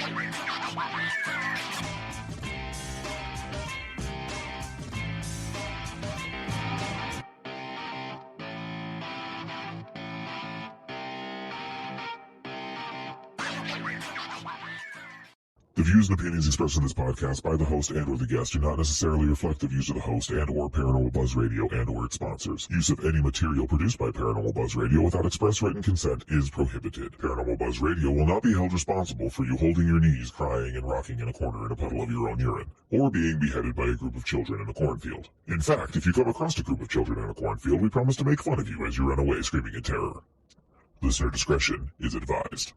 The views and opinions expressed in this podcast by the host and or the guest do not necessarily reflect the views of the host and or Paranormal Buzz Radio and or its sponsors. Use of any material produced by Paranormal Buzz Radio without express written consent is prohibited. Paranormal Buzz Radio will not be held responsible for you holding your knees, crying, and rocking in a corner in a puddle of your own urine, or being beheaded by a group of children in a cornfield. In fact, if you come across a group of children in a cornfield, we promise to make fun of you as you run away screaming in terror. Listener discretion is advised.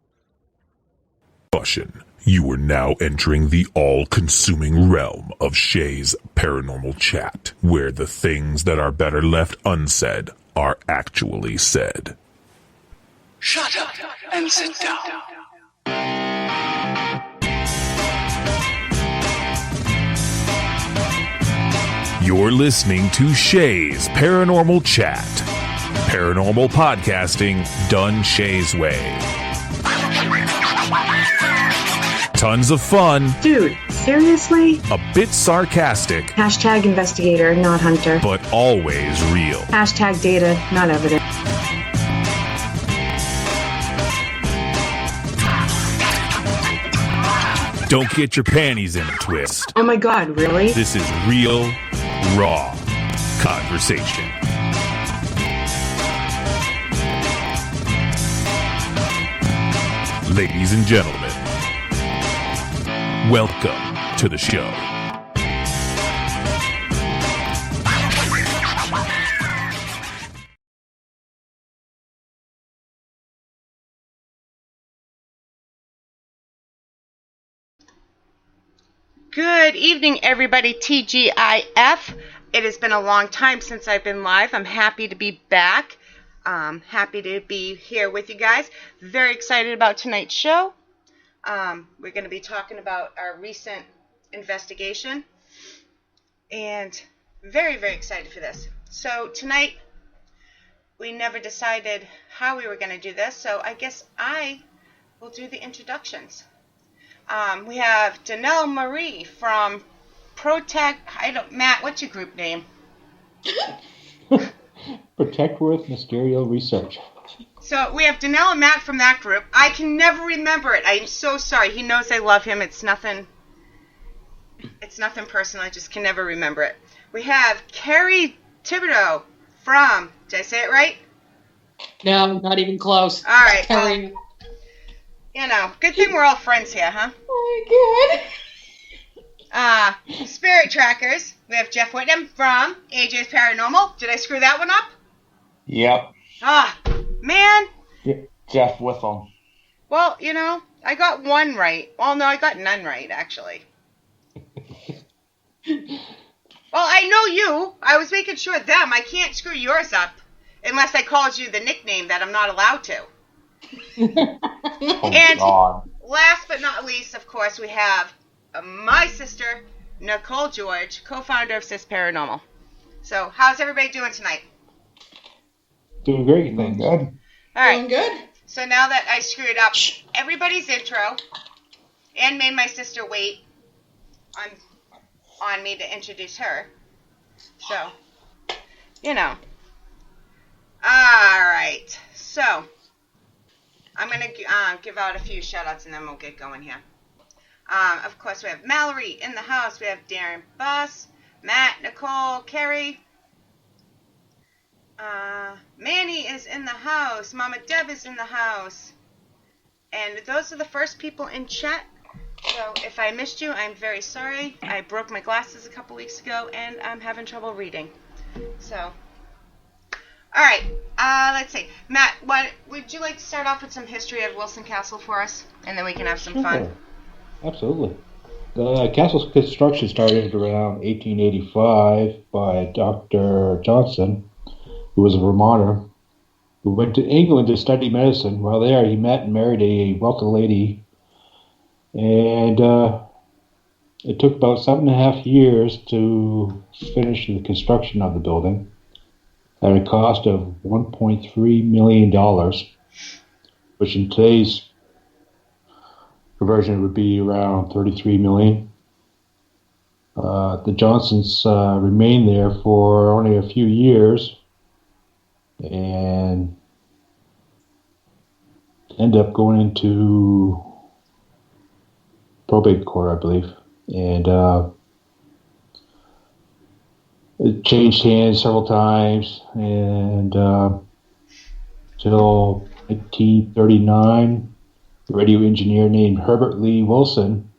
Caution. You are now entering the all-consuming realm of Shay's Paranormal Chat, where the things that are better left unsaid are actually said. Shut up and sit down. You're listening to Shay's Paranormal Chat. Paranormal podcasting done Shay's way. Tons of fun. Dude, seriously? A bit sarcastic. Hashtag investigator, not hunter. But always real. Hashtag data, not evidence. Don't get your panties in a twist. Oh my god, really? This is real, raw conversation. Ladies and gentlemen, welcome to the show. Good evening, everybody. TGIF. It has been a long time since I've been live. I'm happy to be back. Happy to be here with you guys. Very excited about tonight's show. We're going to be talking about our recent investigation. And very, very excited for this. So tonight, we never decided how we were going to do this. So I guess I will do the introductions. We have Donyell Maree from Matt, what's your group name? Protectworth Mysterial Research. So we have Donyell and Matt from that group. I can never remember it. I'm so sorry. He knows I love him. It's nothing personal. I just can never remember it. We have Kerry Thibodeau from, did I say it right? No, not even close. All right. Kerry. Good thing we're all friends here, huh? Oh, good. Spirit Trackers. We have Jeff Witham from AJ's Paranormal. Did I screw that one up? Yep. Man. Jeff Witham. Well, I got one right. Well, no, I got none right, actually. Well, I know you. I was making sure them. I can't screw yours up unless I called you the nickname that I'm not allowed to. And God. Last but not least, of course, we have my sister, Nicole George, co-founder of SIS Paranormal. So, how's everybody doing tonight? Doing great, Doing thanks. good. All right. Doing good. So now that I screwed up everybody's intro and made my sister wait on me to introduce her. So, All right. So, I'm going to give out a few shout-outs and then we'll get going here. Of course, we have Mallory in the house. We have Darren Buss, Matt, Nicole, Kerry. Manny is in the house. Mama Deb is in the house. And those are the first people in chat. So if I missed you, I'm very sorry. I broke my glasses a couple weeks ago and I'm having trouble reading. So... All right, let's see. Matt, would you like to start off with some history of Wilson Castle for us? And then we can have some fun. Absolutely. The castle's construction started around 1885 by Dr. Johnson, who was a Vermonter, who went to England to study medicine. While there, he met and married a wealthy lady. And it took about 7.5 years to finish the construction of the building, at a cost of $1.3 million, which in today's conversion would be around 33 million. The Johnsons remained there for only a few years and ended up going into probate court, I believe. And it changed hands several times, and till 1939, a radio engineer named Herbert Lee Wilson.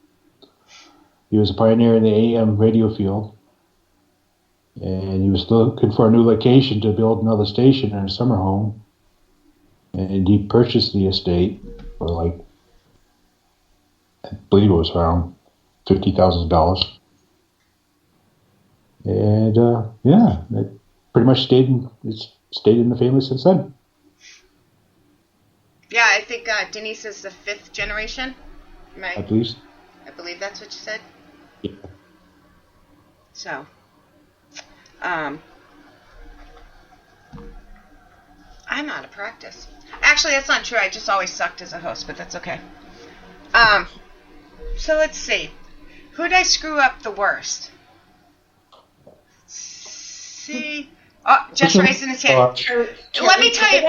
He was a pioneer in the AM radio field, and he was looking for a new location to build another station in a summer home. And he purchased the estate for I believe it was around $50,000. And it pretty much stayed in the family since then. Yeah, I think Denise is the 5th generation. Right? I believe that's what you said. Yeah. So, I'm out of practice. Actually, that's not true. I just always sucked as a host, but that's okay. So let's see. Who did I screw up the worst? See? Oh, just raising his hand. Let me tell you.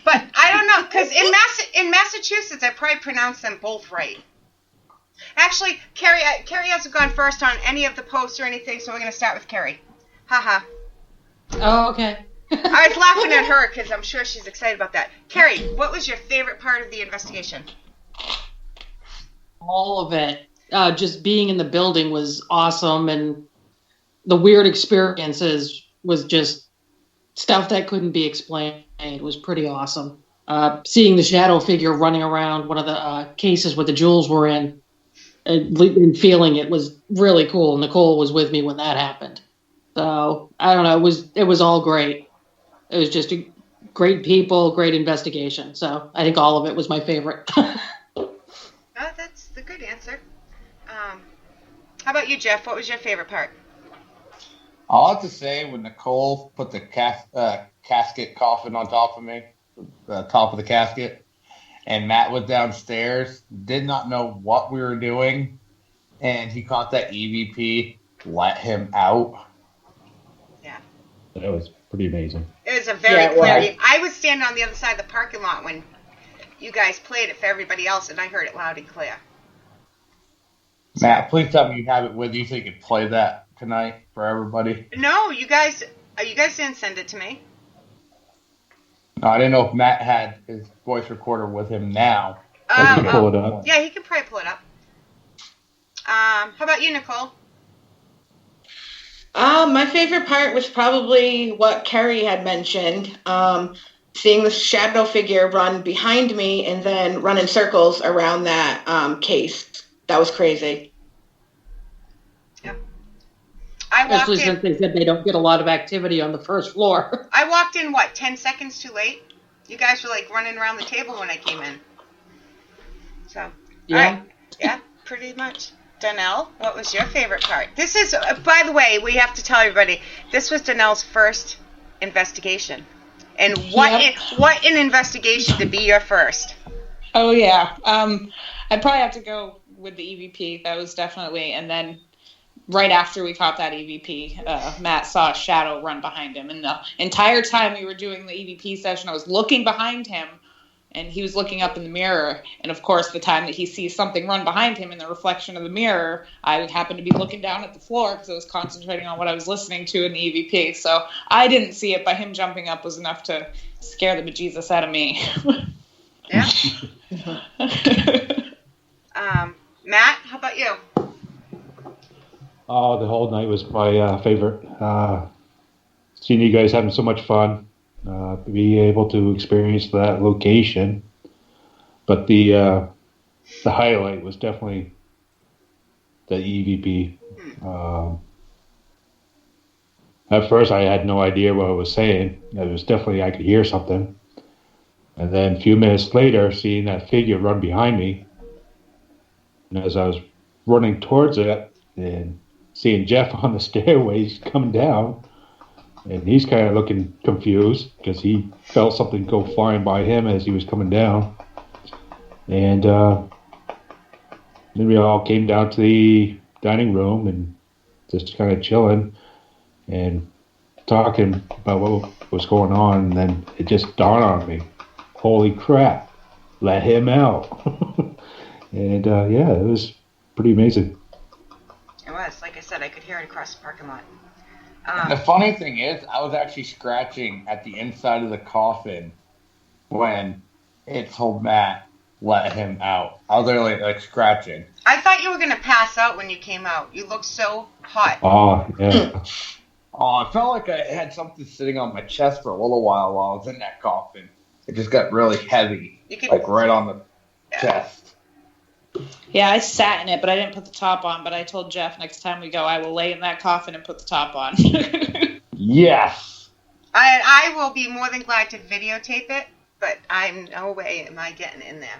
But I don't know, because in Massachusetts, I probably pronounced them both right. Actually, Kerry hasn't gone first on any of the posts or anything, so we're going to start with Kerry. Haha. Oh, okay. I was laughing at her because I'm sure she's excited about that. Kerry, what was your favorite part of the investigation? All of it. Just being in the building was awesome, and the weird experiences was just stuff that couldn't be explained. It was pretty awesome. Seeing the shadow figure running around one of the cases where the jewels were in, and feeling it was really cool. Nicole was with me when that happened. So, I don't know, it was all great. It was just great people, great investigation. So, I think all of it was my favorite. That's the good answer. How about you, Jeff? What was your favorite part? I'll have to say when Nicole put the casket coffin on top of me, the top of the casket, and Matt was downstairs, did not know what we were doing, and he caught that EVP, let him out. Yeah. That was pretty amazing. It was a very clear. I was standing on the other side of the parking lot when you guys played it for everybody else, and I heard it loud and clear. Matt, please tell me you have it with you so you can play that tonight for everybody. No, you guys didn't send it to me. No, I didn't know if Matt had his voice recorder with him now. I can pull it up. Yeah, he can probably pull it up. How about you, Nicole? My favorite part was probably what Kerry had mentioned. Seeing the shadow figure run behind me and then run in circles around that case. That was crazy. Yeah. Especially since they said they don't get a lot of activity on the first floor. I walked in, 10 seconds too late? You guys were running around the table when I came in. So, yeah. All right. Yeah, pretty much. Donyell, what was your favorite part? This is, by the way, we have to tell everybody, this was Donyell's first investigation. And what an investigation to be your first. Oh, yeah. I'd probably have to go with the EVP. That was definitely, and then right after we caught that EVP, Matt saw a shadow run behind him. And the entire time we were doing the EVP session, I was looking behind him, and he was looking up in the mirror. And, of course, the time that he sees something run behind him in the reflection of the mirror, I happened to be looking down at the floor because I was concentrating on what I was listening to in the EVP. So I didn't see it, but him jumping up was enough to scare the bejesus out of me. Yeah. Matt, how about you? Oh, the whole night was my favorite. Seeing you guys having so much fun, be able to experience that location. But the highlight was definitely the EVP. At first, I had no idea what I was saying. It was definitely, I could hear something. And then a few minutes later, seeing that figure run behind me, and as I was running towards it, and seeing Jeff on the stairways coming down, and he's kind of looking confused because he felt something go flying by him as he was coming down. And then we all came down to the dining room and just kind of chilling and talking about what was going on. And then it just dawned on me, holy crap, let him out. And yeah, it was pretty amazing. It was. Like I said, I could hear it across the parking lot. The funny thing is, I was actually scratching at the inside of the coffin when it told Matt, let him out. I was literally like scratching. I thought you were going to pass out when you came out. You looked so hot. Oh, yeah. Oh, I felt like I had something sitting on my chest for a little while I was in that coffin. It just got really heavy, like right on the chest. Yeah, I sat in it, but I didn't put the top on. But I told Jeff next time we go, I will lay in that coffin and put the top on. Yes. I will be more than glad to videotape it, but I'm no way am I getting in there.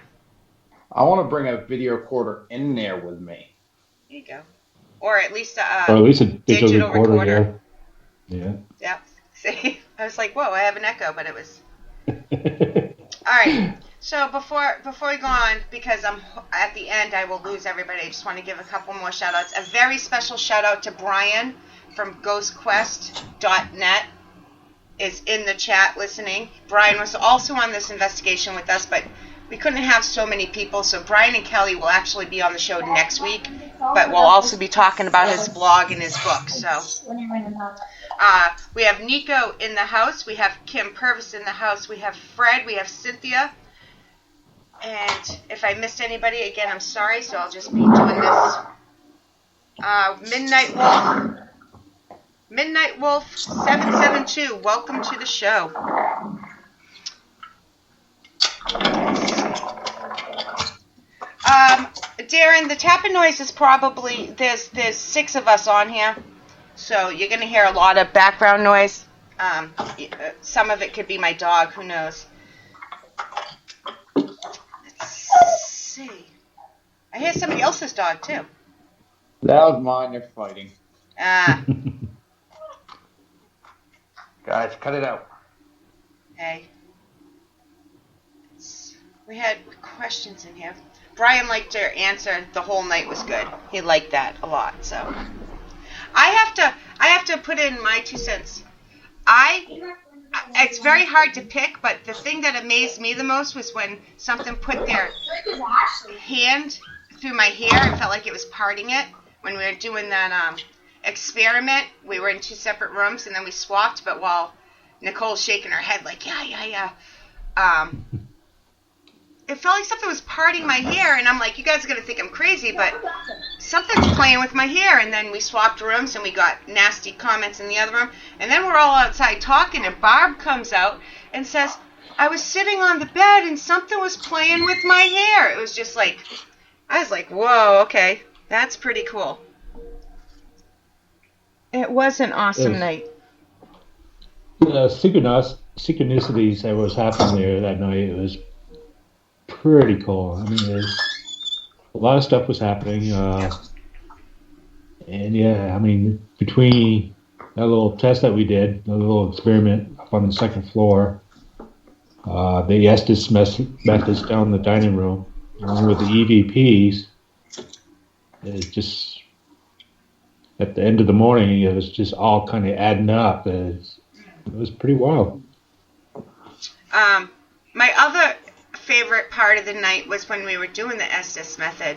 I want to bring a video recorder in there with me. There you go. Or at least a digital recorder. Yeah. Yep. See, I was like, whoa, I have an echo, but it was. All right. So before we go on, because I'm at the end, I will lose everybody. I just want to give a couple more shout outs. A very special shout out to Brian from ghostquest.net is in the chat listening. Brian was also on this investigation with us, but we couldn't have so many people. So Brian and Kelly will actually be on the show next week, but we'll also be talking about his blog and his book. So we have Nico in the house. We have Kim Purvis in the house. We have Fred. We have Cynthia. And if I missed anybody, again, I'm sorry, so I'll just be doing this. Midnight Wolf 772, welcome to the show. Darren, the tapping noise is probably, there's 6 of us on here, so you're going to hear a lot of background noise. Some of it could be my dog, who knows. Let's see. I hear somebody else's dog, too. That was mine. They're fighting. Guys, cut it out. Hey. We had questions in here. Brian liked to answer. The whole night was good. He liked that a lot, so. I have to put in my 2 cents. It's very hard to pick, but the thing that amazed me the most was when something put their hand through my hair. It felt like it was parting it. When we were doing that experiment, we were in 2 separate rooms, and then we swapped, but while Nicole's shaking her head like, yeah, it felt like something was parting my hair, and I'm like, you guys are going to think I'm crazy, but something's playing with my hair. And then we swapped rooms, and we got nasty comments in the other room, and then we're all outside talking, and Barb comes out and says, I was sitting on the bed, and something was playing with my hair. It was just like, I was like, whoa, okay, that's pretty cool. It was an awesome night. The synchronicities that was happening there that night, it was pretty cool. I mean, a lot of stuff was happening. And yeah, I mean, between that little test that we did, the little experiment up on the 2nd floor, the Estes methods down in the dining room, along with the EVPs, it just, at the end of the morning, it was just all kind of adding up. It was pretty wild. My other favorite part of the night was when we were doing the Estes method,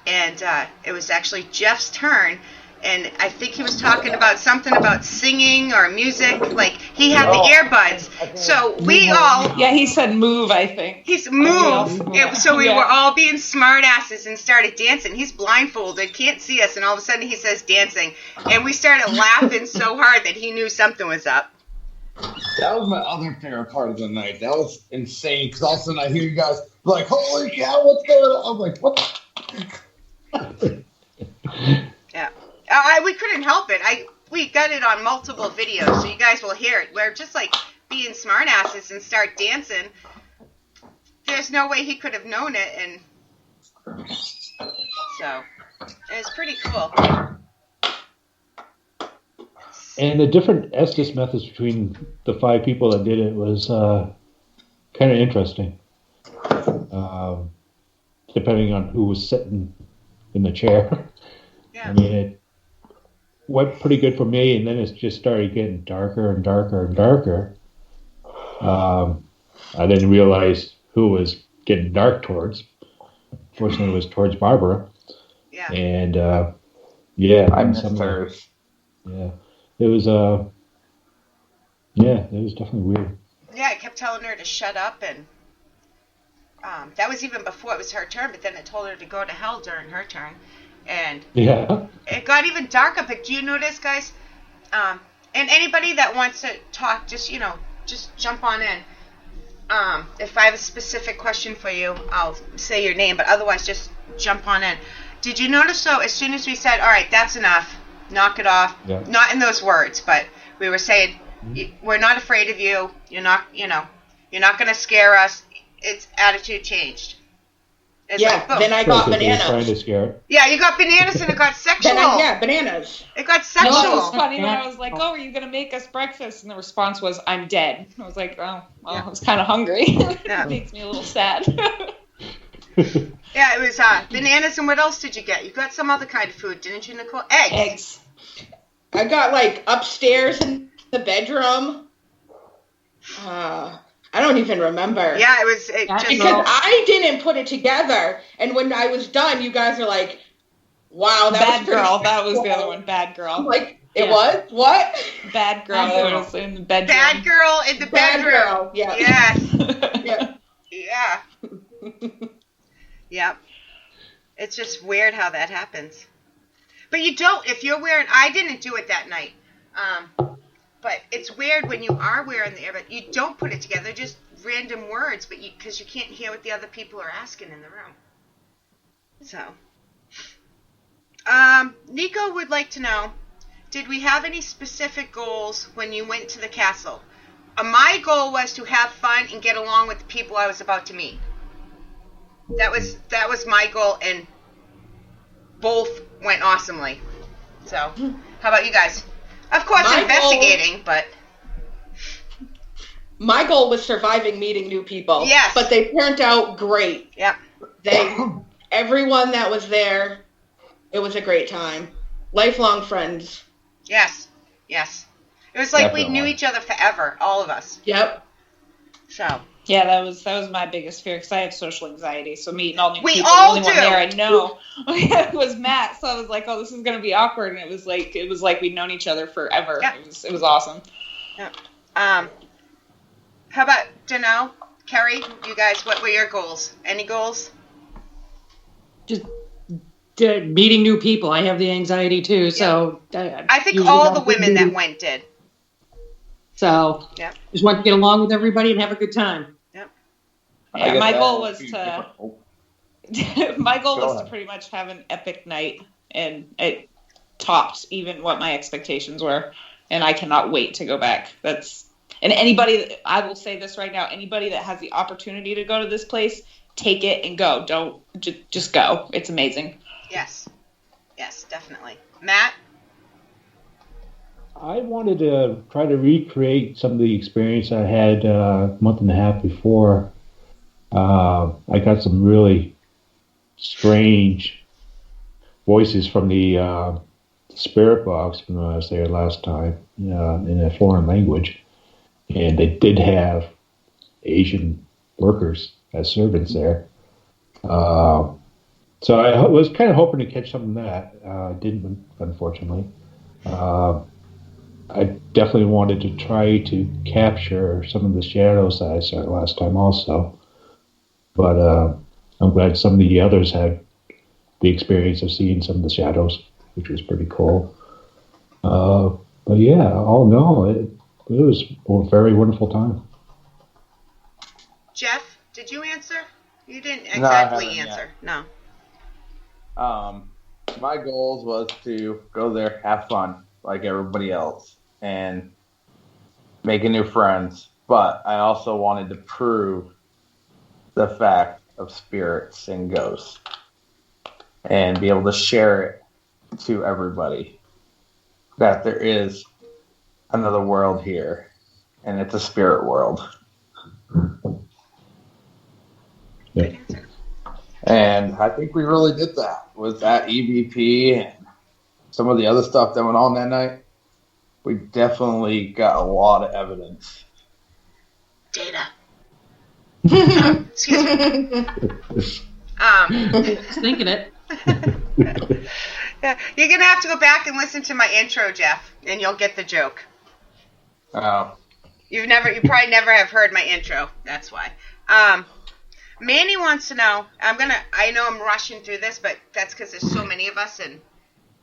and it was actually Jeff's turn, and I think he was talking about something about singing or music, like he had the earbuds, so we all... Yeah, he said move, I think. He's move, so we were all being smart asses and started dancing. He's blindfolded, can't see us, and all of a sudden he says dancing, and we started laughing so hard that he knew something was up. That was my other favorite part of the night. That was insane, because all of a sudden I hear you guys like, holy cow, what's going on? I'm like, what? Yeah. We couldn't help it. We got it on multiple videos, so you guys will hear it. We're just like being smartasses and start dancing. There's no way he could have known it, and so it was pretty cool. And the different Estes methods between the 5 people that did it was kind of interesting, depending on who was sitting in the chair. Yeah. I mean, it went pretty good for me, and then it just started getting darker and darker and darker. I didn't realize who was getting dark towards. Fortunately, it was towards Barbara. Yeah. And I missed hers. Yeah, it was. It was definitely weird. Yeah, I kept telling her to shut up, and that was even before it was her turn. But then it told her to go to hell during her turn, and it got even darker. But do you notice, guys? And anybody that wants to talk, just jump on in. If I have a specific question for you, I'll say your name. But otherwise, just jump on in. Did you notice though? As soon as we said, "All right, that's enough," knock it off. Yeah. Not in those words, but we were saying, "We're not afraid of you. You're not going to scare us." Its attitude changed. It's like, boom. Then I got Trying bananas. to scare it. Yeah, you got bananas and it got sexual. Bananas. It got sexual. No, it was funny when I was like, "Oh, are you gonna make us breakfast?" And the response was, "I'm dead." I was like, "Oh, well, I was kind of hungry." It makes me a little sad. Yeah, it was bananas, and what else did you get? You got some other kind of food, didn't you, Nicole? Eggs. I got like upstairs in the bedroom. I don't even remember. Yeah, it was just because I didn't put it together, and when I was done, you guys are like, "Wow, that Bad was pretty girl." That was cool. the other one. Bad girl. I'm like, it was what? Bad girl. That was in the bedroom. Bad girl in the Bad bedroom. girl. Yeah. Yes. Yeah. Yep. It's just weird how that happens. But you don't, if you're wearing, I didn't do it that night. But it's weird when you are wearing the earbud, you don't put it together, just random words, but because you can't hear what the other people are asking in the room. So, Nico would like to know, did we have any specific goals when you went to the castle? My goal was to have fun and get along with the people I was about to meet. That was my goal, and both went awesomely. So, how about you guys? Of course, investigating, but my goal was surviving meeting new people. Yes, but they turned out great. Yep. Everyone that was there, it was a great time. Lifelong friends. Yes. It was like we knew each other forever, all of us. Yep. So. Yeah, that was my biggest fear because I have social anxiety. So meeting all new people, all the only one there I know was Matt. So I was like, "Oh, this is gonna be awkward," and it was like we'd known each other forever. Yep. It was awesome. Yep. How about Donyell, Kerry? You guys, what were your goals? Any goals? Just meeting new people. I have the anxiety too, so I think all the women that went did. So just want to get along with everybody and have a good time. Yeah, my goal was to pretty much have an epic night, and it topped even what my expectations were, and I cannot wait to go back. And anybody, I will say this right now, anybody that has the opportunity to go to this place, take it and go. Don't just go. It's amazing. Yes, definitely. Matt? I wanted to try to recreate some of the experience I had a month and a half before. I got some really strange voices from the spirit box when I was there last time in a foreign language. And they did have Asian workers as servants there. So I was kind of hoping to catch some of that. Didn't, unfortunately. I definitely wanted to try to capture some of the shadows that I saw last time also. But I'm glad some of the others had the experience of seeing some of the shadows, which was pretty cool. But yeah, all in all, it was a very wonderful time. Jeff, did you answer? You didn't exactly answer. No. My goals was to go there, have fun, like everybody else, and making new friends. But I also wanted to prove the fact of spirits and ghosts and be able to share it to everybody that there is another world here, and it's a spirit world. Yeah. And I think we really did that with that EVP and some of the other stuff that went on that night. We definitely got a lot of evidence. Data. Excuse me. Thinking it. Yeah, you're gonna have to go back and listen to my intro, Jeff, and you'll get the joke. Oh. You probably never have heard my intro. That's why. Manny wants to know. I know I'm rushing through this, but that's because there's so many of us and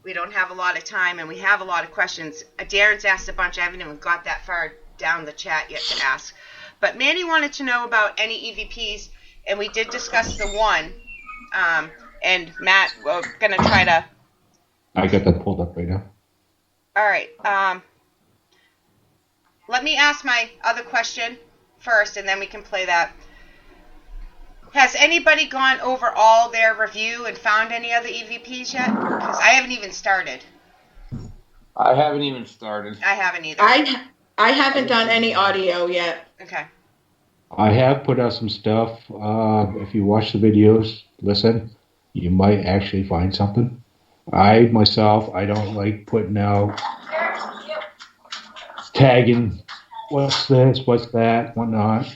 we don't have a lot of time and we have a lot of questions. Darren's asked a bunch. I haven't even got that far down the chat yet to ask. But Manny wanted to know about any EVPs, and we did discuss the one. And Matt, we're gonna try to. I got that pulled up right now. All right. Let me ask my other question first, and then we can play that. Has anybody gone over all their review and found any other EVPs yet? Because I haven't even started. I haven't even started. I haven't either. I haven't done any audio yet. Okay. I have put out some stuff. If you watch the videos, listen, you might actually find something. I don't like putting out tagging what's this, what's that, whatnot.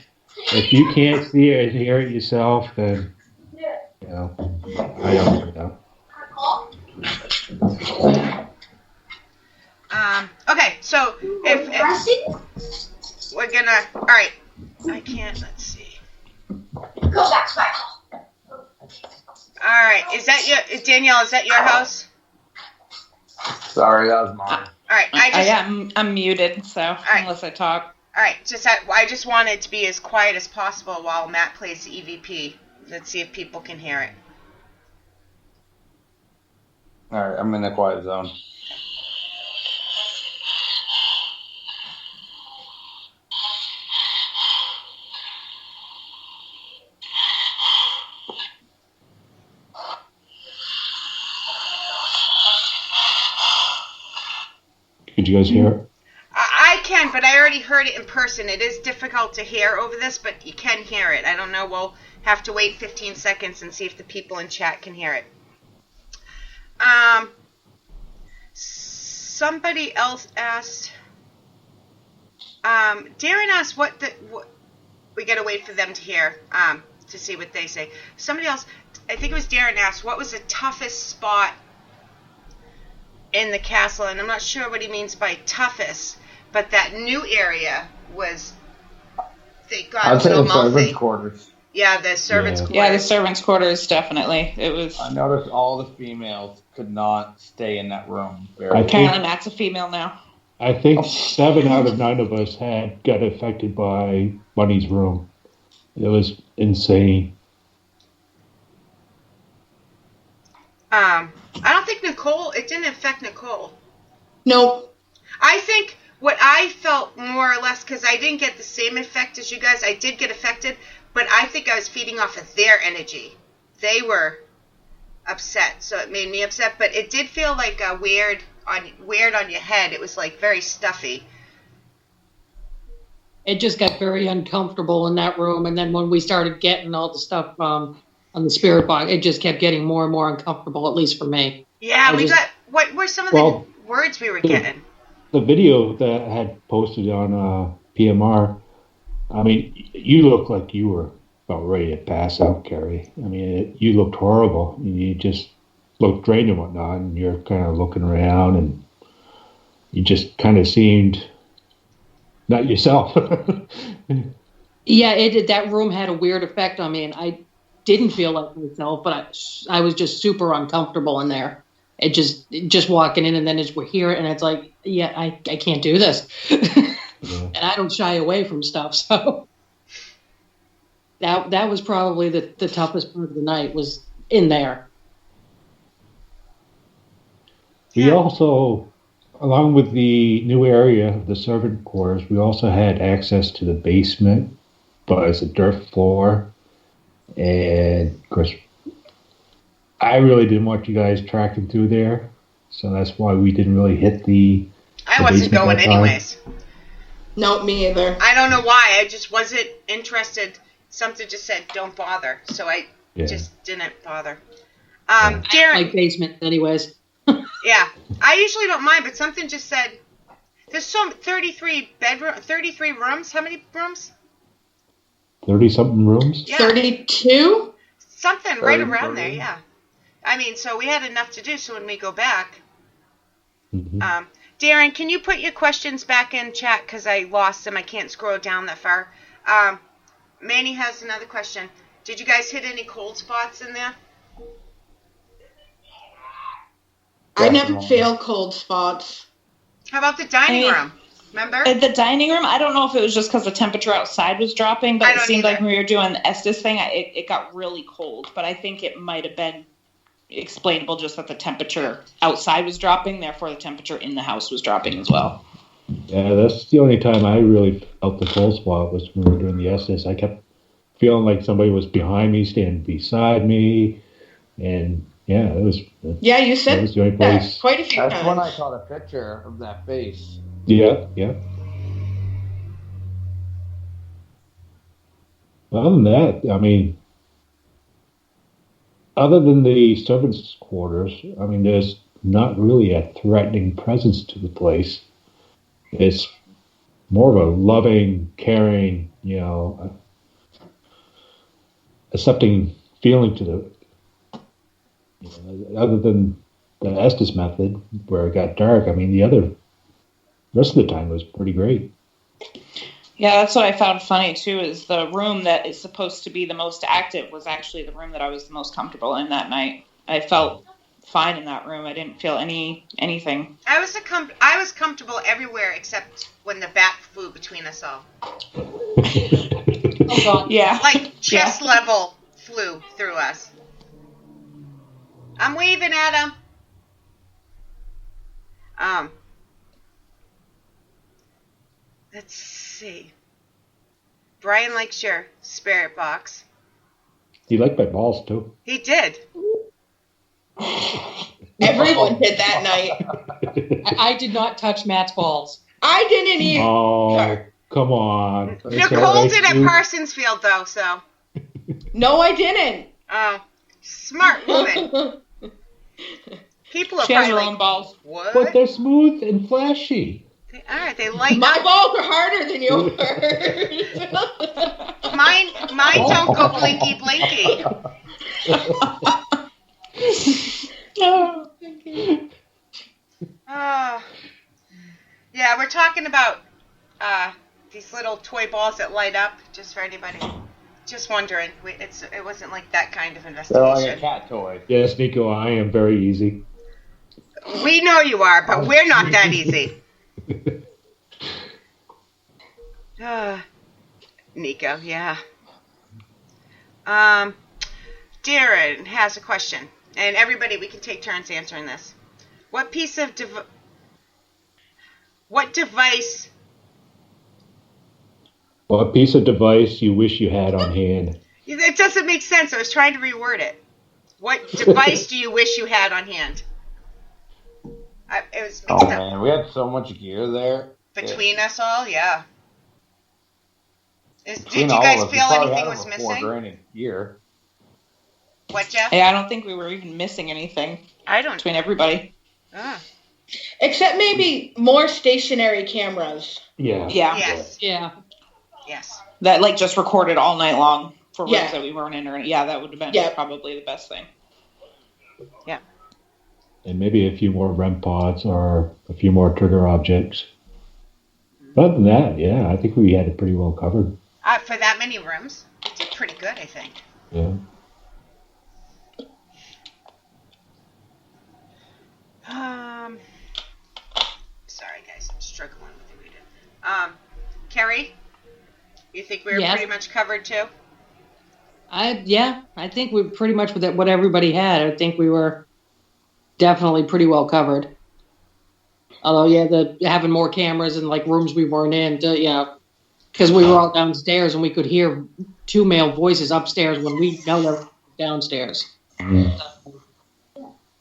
If you can't see it and hear it yourself, then, I don't know. Okay, so if we're gonna, all right, I can't, let's see. All right, Donyell, is that your house? Sorry, that was mine. All right, I'm muted, so unless I talk. All right, I just want it to be as quiet as possible while Matt plays the EVP. Let's see if people can hear it. All right, I'm in the quiet zone. Did you guys hear it? I can, but I already heard it in person. It is difficult to hear over this, but you can hear it. I don't know. We'll have to wait 15 seconds and see if the people in chat can hear it. Somebody else asked. Darren asked what we got to wait for them to hear to see what they say. Somebody else, I think it was Darren, asked what was the toughest spot in the castle, and I'm not sure what he means by toughest, but that new area was, they got I'd say so the servants' quarters. Yeah, the servants' quarters. Yeah, the servants' quarters, definitely. It was. I noticed all the females could not stay in that room. Apparently, Matt's a female now. I think 7 out of 9 of us got affected by Bunny's room. It was insane. I don't think Nicole, it didn't affect Nicole. Nope. I think what I felt more or less, because I didn't get the same effect as you guys, I did get affected, but I think I was feeding off of their energy. They were upset, so it made me upset, but it did feel like weird on your head. It was like very stuffy. It just got very uncomfortable in that room, and then when we started getting all the stuff on the spirit box, it just kept getting more and more uncomfortable, at least for me. Yeah, what were some of the words we were getting? The video that I had posted on PMR, I mean, you look like you were about ready to pass out, Kerry. I mean, you looked horrible. You just looked drained and whatnot, and you're kind of looking around, and you just kind of seemed not yourself. Yeah, that room had a weird effect on me, and I didn't feel like myself, but I was just super uncomfortable in there. It just walking in, and then as we hear it, and it's like, yeah, I can't do this. And I don't shy away from stuff, so that was probably the toughest part of the night, was in there. We also, along with the new area of the servant quarters, we also had access to the basement, but it's a dirt floor. And, of course, I really didn't want you guys tracking through there, so that's why we didn't really hit the I wasn't going anyways. No, me either. I don't know why. I just wasn't interested. Something just said, don't bother. So I just didn't bother. I Darren, like basement anyways. yeah, I usually don't mind, but something just said there's 33 rooms. How many rooms? 30-something rooms? Yeah. 32? Something right around there, yeah. I mean, so we had enough to do, so when we go back. Darren, can you put your questions back in chat? Because I lost them. I can't scroll down that far. Manny has another question. Did you guys hit any cold spots in there? I never feel cold spots. How about the dining room? Remember? The dining room, I don't know if it was just because the temperature outside was dropping, but it seemed like when we were doing the Estes thing, it got really cold. But I think it might have been explainable just that the temperature outside was dropping, therefore the temperature in the house was dropping as well. Yeah, that's the only time I really felt the cold spot was when we were doing the Estes. I kept feeling like somebody was behind me, standing beside me, and yeah, it was. Yeah, you said that was the only that place. quite a few times. That's when I saw the picture of that face. Yeah. Other than that, I mean, other than the servants' quarters, I mean, there's not really a threatening presence to the place. It's more of a loving, caring, accepting feeling to the. Other than the Estes method, where it got dark, I mean, the rest of the time was pretty great. Yeah, that's what I found funny, too, is the room that is supposed to be the most active was actually the room that I was the most comfortable in that night. I felt fine in that room. I didn't feel anything. I was comfortable everywhere except when the bat flew between us all. Oh, God. Yeah. Like chest level flew through us. I'm waving at him. Let's see. Brian likes your spirit box. He liked my balls, too. He did. Everyone did that night. I did not touch Matt's balls. I didn't even. Oh, come on. Nicole did at Parsonsfield, though, so. No, I didn't. Oh, smart woman. People are She has probably her like, own balls. what? But they're smooth and flashy. They are. They light My up. balls are harder than yours. Mine don't go blinky blinky. Oh. Yeah, we're talking about these little toy balls that light up, just for anybody. Just wondering. It wasn't like that kind of They're investigation. like a cat toy. Yes, Nico, I am very easy. We know you are, but we're not that easy. Nico, yeah. Darren has a question, and everybody, we can take turns answering this. What piece of what device? What piece of device you wish you had on hand? It doesn't make sense. I was trying to reword it. What device do you wish you had on hand? It was mixed up. Man, we had so much gear there. Between us all, yeah. Did you Between all guys of us, we feel probably anything had was over missing? $4,000 in gear. What, Jeff? Yeah, I don't think we were even missing anything I don't. between everybody. Ah. Except maybe more stationary cameras. Yeah. Yeah. Yes. Yeah. Yes. That just recorded all night long for rooms Yeah. that we weren't in. Yeah, that would have been probably the best thing. Yeah. And maybe a few more REM pods or a few more trigger objects. But other than that, yeah, I think we had it pretty well covered. For that many rooms, we did pretty good, I think. Yeah. Sorry guys, I'm struggling with the reading. Kerry, you think we were Yes. pretty much covered too? I think we pretty much with what everybody had. I think we were definitely pretty well covered. Although, having more cameras and like rooms we weren't in, because we were all downstairs and we could hear two male voices upstairs when we know they're downstairs. Yeah.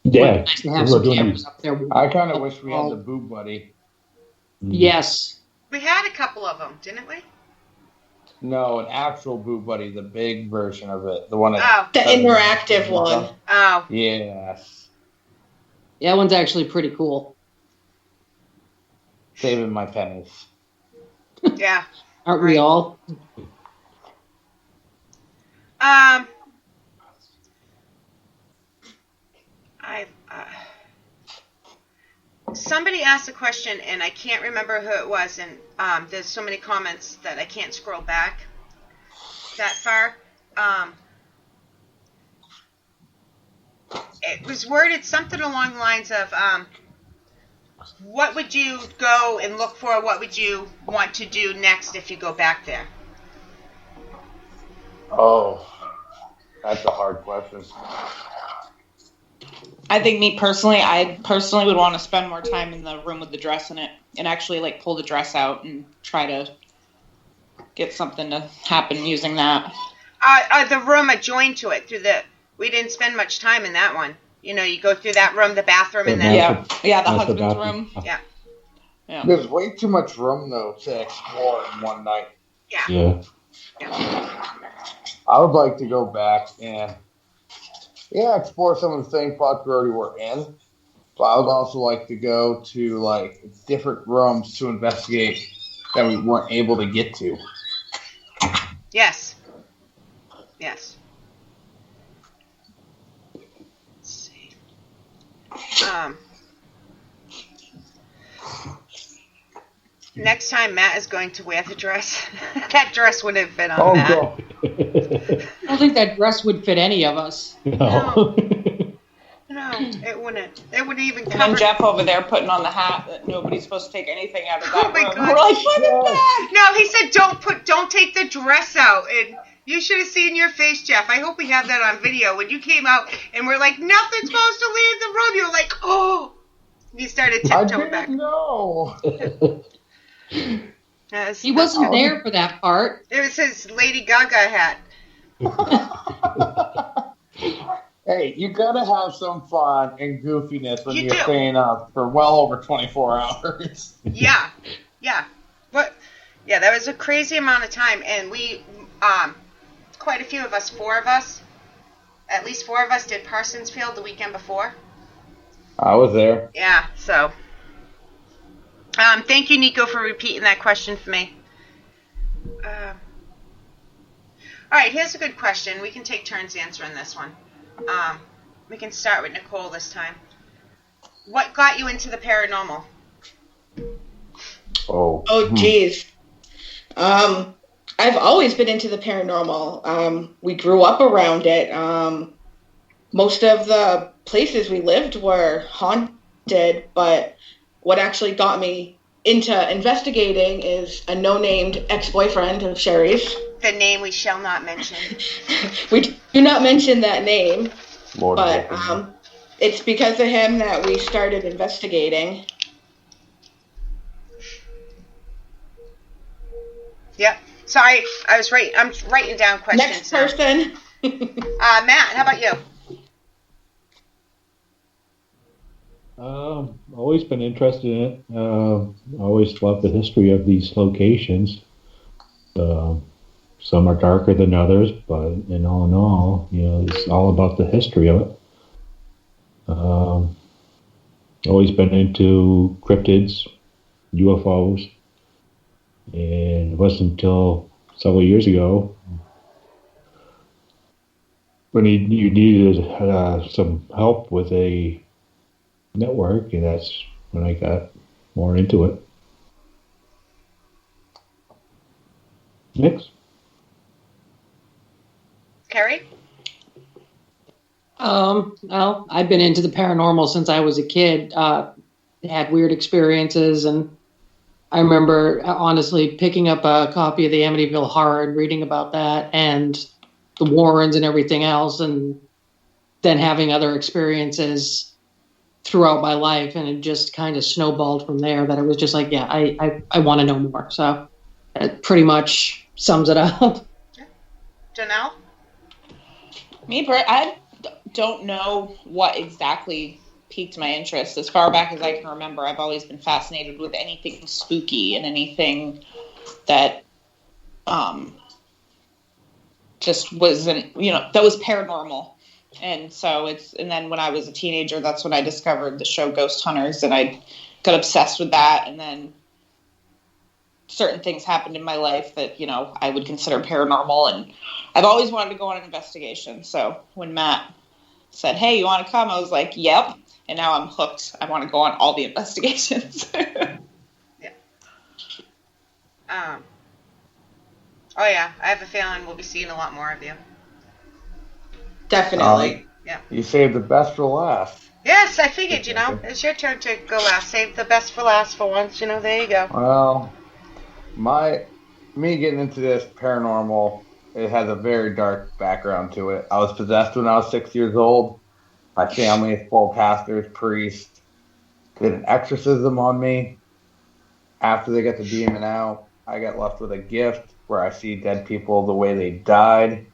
Nice to have some cameras up there. I kind of wish we had the boob buddy. Yes. We had a couple of them, didn't we? No, an actual Boot Buddy, the big version of it. The one that... The interactive one. Oh. Yes. Yeah, that one's actually pretty cool. Saving my pennies. Yeah. Aren't we all? Somebody asked a question, and I can't remember who it was, and there's so many comments that I can't scroll back that far. It was worded something along the lines of, what would you go and look for? What would you want to do next if you go back there? Oh, that's a hard question. I think I personally would want to spend more time in the room with the dress in it and actually like pull the dress out and try to get something to happen using that. The room adjoined to it we didn't spend much time in that one. You know, you go through that room, the bathroom, and then the husband's room. Yeah. There's way too much room though to explore in one night. Yeah. I would like to go back and explore some of the same spots we already were in. But I would also like to go to like different rooms to investigate that we weren't able to get to. Yes. Let's see. Next time Matt is going to wear the dress. That dress would have been on Matt. God. I don't think that dress would fit any of us. No, it wouldn't. It wouldn't even cover. And then Jeff over there putting on the hat that nobody's supposed to take anything out of that Oh my room. God. We're like, put it back! No, he said don't take the dress out. And you should have seen your face, Jeff. I hope we have that on video. When you came out and we're like, nothing's supposed to leave the room. You're like, oh. You started tiptoeing back. No. He wasn't there for that part. It was his Lady Gaga hat. Hey, you gotta have some fun and goofiness when you're staying up for well over 24 hours. Yeah. But yeah, that was a crazy amount of time, and we, quite a few of us, at least four of us did Parsonsfield the weekend before. I was there. Yeah, so. Thank you, Nico, for repeating that question for me. All right, here's a good question. We can take turns answering this one. We can start with Nicole this time. What got you into the paranormal? Oh, geez. I've always been into the paranormal. We grew up around it. Most of the places we lived were haunted, but what actually got me into investigating is a no-named ex-boyfriend of Sherry's. The name we shall not mention. We do not mention that name, Lord, but it's because of him that we started investigating. Yep. Sorry, I'm writing down questions. Next person. Matt, how about you? Always been interested in it. Always loved the history of these locations. Some are darker than others, but in all, it's all about the history of it. Always been into cryptids, UFOs, and it wasn't until several years ago when you needed some help with a network, and that's when I got more into it. Next. Kerry? Well, I've been into the paranormal since I was a kid. Had weird experiences, and I remember honestly picking up a copy of the Amityville Horror and reading about that and the Warrens and everything else, and then having other experiences throughout my life, and it just kind of snowballed from there. That it was just like, I want to know more. So it pretty much sums it up. Donyell? I don't know what exactly piqued my interest. As far back as I can remember, I've always been fascinated with anything spooky and anything that just wasn't, that was paranormal. And so and then when I was a teenager, that's when I discovered the show Ghost Hunters, and I got obsessed with that. And then certain things happened in my life that, I would consider paranormal, and I've always wanted to go on an investigation. So when Matt said, "Hey, you want to come?" I was like, "Yep." And now I'm hooked. I want to go on all the investigations. Yeah. Oh yeah, I have a feeling we'll be seeing a lot more of you. Definitely. Yeah. You saved the best for last. Yes, I figured, it's your turn to go last. Save the best for last for once, there you go. Well, me getting into this paranormal, it has a very dark background to it. I was possessed when I was 6 years old. My family is full pastors, priests, did an exorcism on me. After they got the demon out, I got left with a gift where I see dead people the way they died.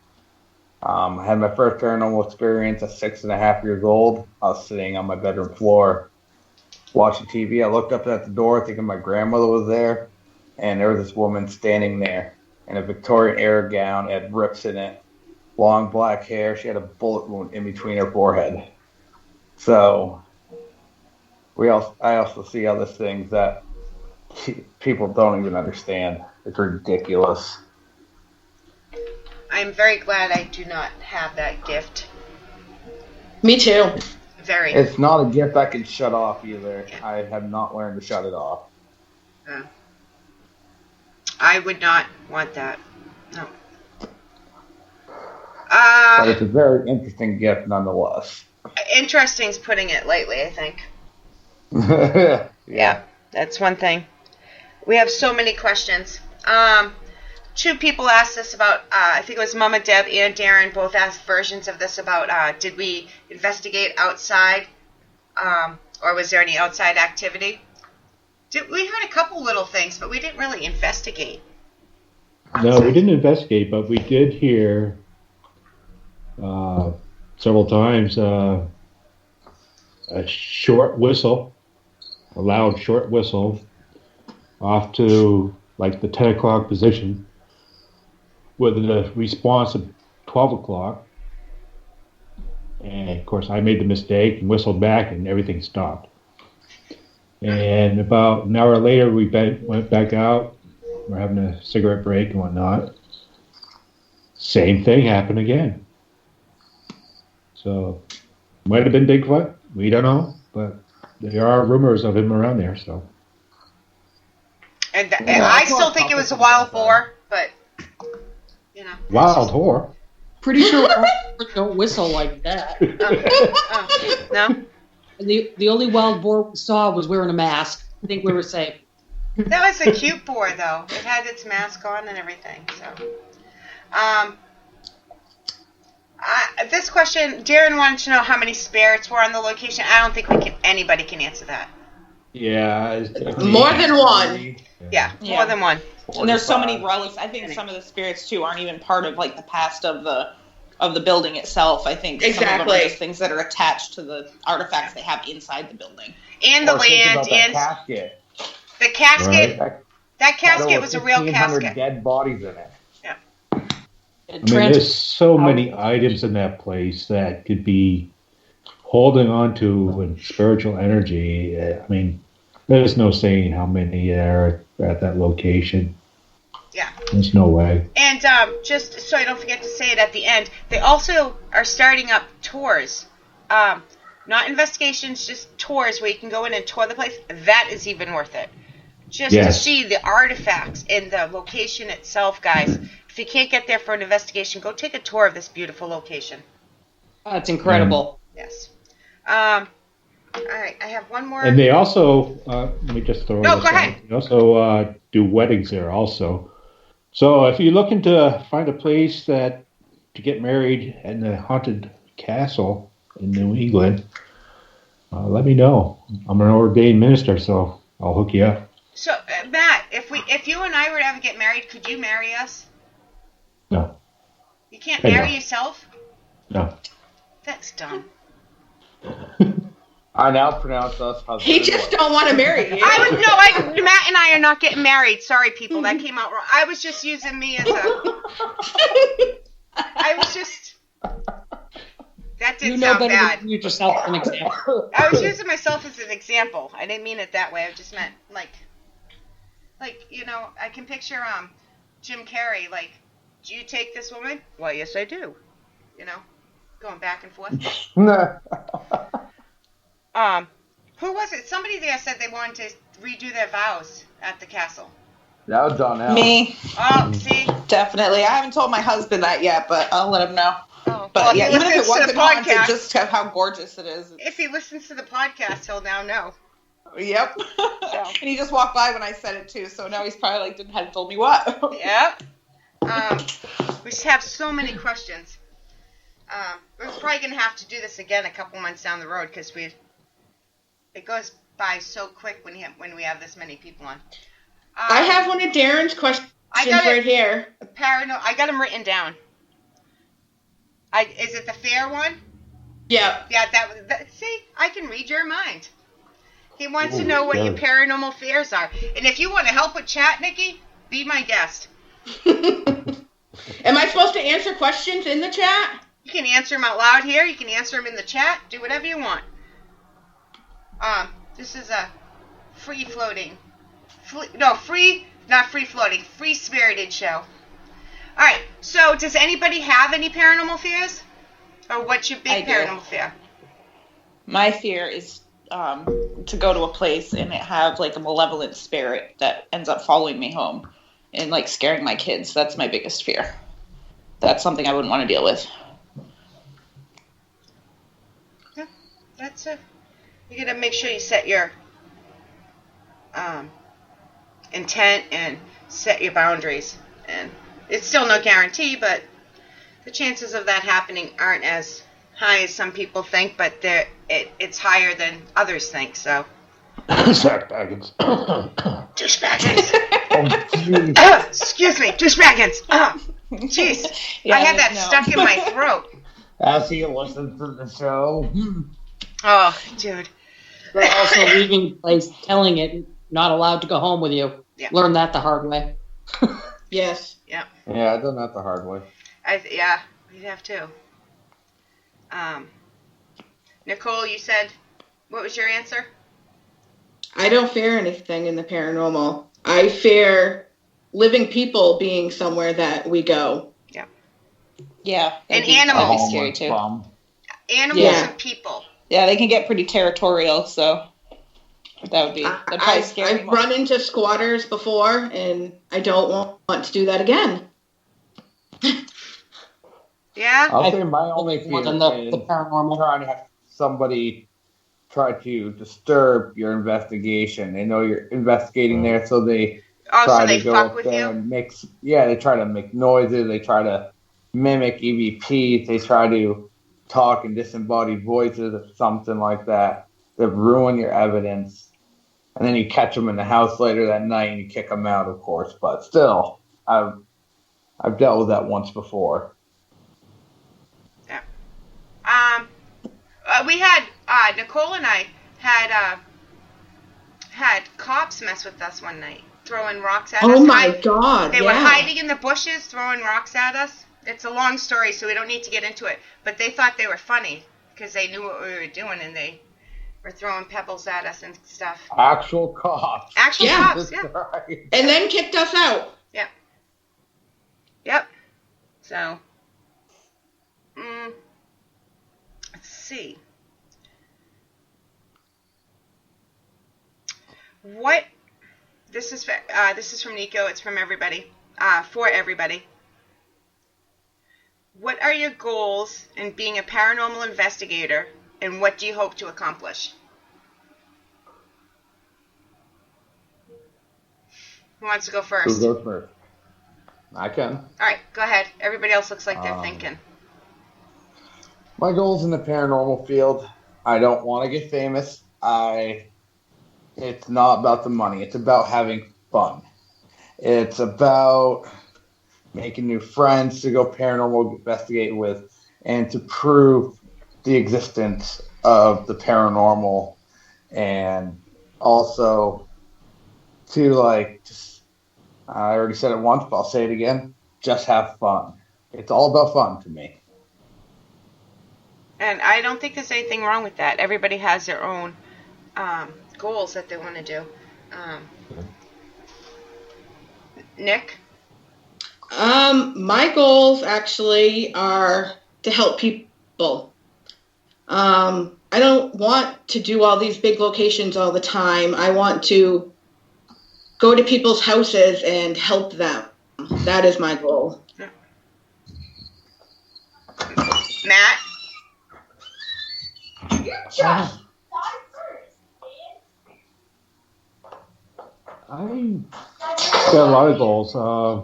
I had my first paranormal experience at 6.5 years old. I was sitting on my bedroom floor watching TV. I looked up at the door thinking my grandmother was there, and there was this woman standing there in a Victorian era gown. It had rips in it, long black hair. She had a bullet wound in between her forehead. So I also see other things that people don't even understand. It's ridiculous. I'm very glad I do not have that gift. Me too. Very. It's not a gift I can shut off either. Yeah. I have not learned to shut it off. I would not want that. No. But it's a very interesting gift nonetheless. Interesting's putting it lightly, I think. Yeah, that's one thing. We have so many questions. Two people asked us about, I think it was Mama Deb and Darren both asked versions of this about, did we investigate outside, or was there any outside activity? We heard a couple little things, but we didn't really investigate. No, we didn't investigate, but we did hear several times a short whistle, a loud short whistle, off to like the 10 o'clock position, with a response of 12 o'clock. And of course, I made the mistake and whistled back, and everything stopped. And about an hour later, we went back out. We're having a cigarette break and whatnot. Same thing happened again. So, might have been Bigfoot. We don't know, but there are rumors of him around there. So, and I still think it was a wild boar, but wild whore. Pretty sure don't whistle like that. No. And the only wild boar we saw was wearing a mask. I think we were safe. That was a cute boar, though. It had its mask on and everything. So, this question, Darren wanted to know how many spirits were on the location. I don't think anybody can answer that. Yeah, more than one. Yeah, more than one. And there's so many relics. I think some of the spirits too aren't even part of like the past of the building itself. I think some of them are just things that are attached to the artifacts they have inside the building. And the land, and casket. The casket. Right. That casket was a real casket. Dead bodies in it. Yeah. I mean, there's so many items in that place that could be holding on to in spiritual energy. I mean, there's no saying how many are at that location. Yeah. There's no way. And just so I don't forget to say it at the end, they also are starting up tours. Not investigations, just tours where you can go in and tour the place. That is even worth it. Just to see the artifacts and the location itself, guys. If you can't get there for an investigation, go take a tour of this beautiful location. Oh, it's incredible. Yes. All right, I have one more. And they also, let me just throw go ahead. They also do weddings there also. So if you're looking to find a place to get married in the haunted castle in New England, let me know. I'm an ordained minister, so I'll hook you up. So, Matt, if you and I were to ever get married, could you marry us? No. You can't marry yourself? No. That's dumb. I now pronounce us husband. He just don't want to marry you. Matt and I are not getting married. Sorry, people, that came out wrong. I was just using me as a. I was just. That didn't You know sound better bad. than to use yourself as an example. I was using myself as an example. I didn't mean it that way. I just meant like I can picture Jim Kerry like, do you take this woman? Why, yes, I do. Going back and forth. Who was it? Somebody there said they wanted to redo their vows at the castle. That was Donyell. Me. Oh, see? Definitely. I haven't told my husband that yet, but I'll let him know. Oh, But well, yeah, even if it wasn't haunted, podcast, just how gorgeous it is. If he listens to the podcast, he'll now know. Yep. And he just walked by when I said it too, so now he's probably like, hadn't told me what. Yep. We just have so many questions. We're probably going to have to do this again a couple months down the road because it goes by so quick when we have this many people on. I have one of Darren's questions right here. I got them written down. Is it the fair one? Yeah. Yeah, see, I can read your mind. He wants to know what your paranormal fears are. And if you want to help with chat, Nikki, be my guest. Am I supposed to answer questions in the chat? You can answer them out loud here. You can answer them in the chat. Do whatever you want. This is a free-spirited show. All right, so does anybody have any paranormal fears? Or what's your big paranormal fear? My fear is to go to a place and it have like a malevolent spirit that ends up following me home and like scaring my kids. That's my biggest fear. That's something I wouldn't want to deal with. Yeah, that's it. You gotta make sure you set your intent and set your boundaries. And it's still no guarantee, but the chances of that happening aren't as high as some people think, but it's higher than others think, so. Douchebaggins. Douchebaggins. Excuse me, douchebaggins. Jeez. Yeah, I had that stuck in my throat. As he listens to the show. Oh, dude. But also leaving the place, telling it, not allowed to go home with you. Yeah. Learn that the hard way. Yes. Yeah. Yeah, I've done that the hard way. Yeah, you'd have to. Nicole, you said, what was your answer? I don't fear anything in the paranormal. I fear living people being somewhere that we go. Yeah. Yeah. And animals. That'd be scary too. Animals and people. Yeah, they can get pretty territorial, so that'd probably scare me I've more. run into squatters before, and I don't want to do that again. Yeah? I'll say my only fear More than the paranormal. trying to have somebody try to disturb your investigation. They know you're investigating there, so they try to go up there and they try to make noises, they try to mimic EVPs, they try to talk in disembodied voices or something like that ruin your evidence. And then you catch them in the house later that night and you kick them out, of course. But still, I've dealt with that once before. Yeah. We had Nicole and I had cops mess with us one night, throwing rocks at us. Oh my God! They were hiding in the bushes, throwing rocks at us. It's a long story, so we don't need to get into it. But they thought they were funny because they knew what we were doing, and they were throwing pebbles at us and stuff. Actual cops. Actual cops, yeah. Right. And then kicked us out. Yeah. Yep. So, let's see. This is from Nico. It's from everybody. For everybody. What are your goals in being a paranormal investigator, and what do you hope to accomplish? Who wants to go first? Who goes first? I can. All right, go ahead. Everybody else looks like they're thinking. My goals in the paranormal field, I don't want to get famous. It's not about the money. It's about having fun. It's about making new friends to go paranormal investigate with, and to prove the existence of the paranormal, and also to I already said it once, but I'll say it again, just have fun. It's all about fun to me. And I don't think there's anything wrong with that. Everybody has their own goals that they want to do. Nick? My goals actually are to help people. I don't want to do all these big locations all the time. I want to go to people's houses and help them. That is my goal. Matt? I got a lot of goals. I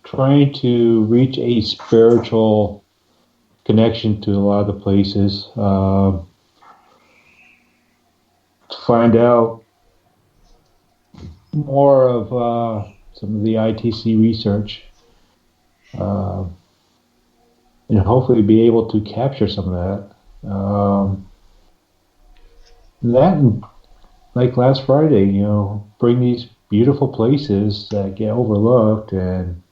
trying to reach a spiritual connection to a lot of the places. To find out more of some of the ITC research, and hopefully be able to capture some of that. And like last Friday, bring these beautiful places that get overlooked and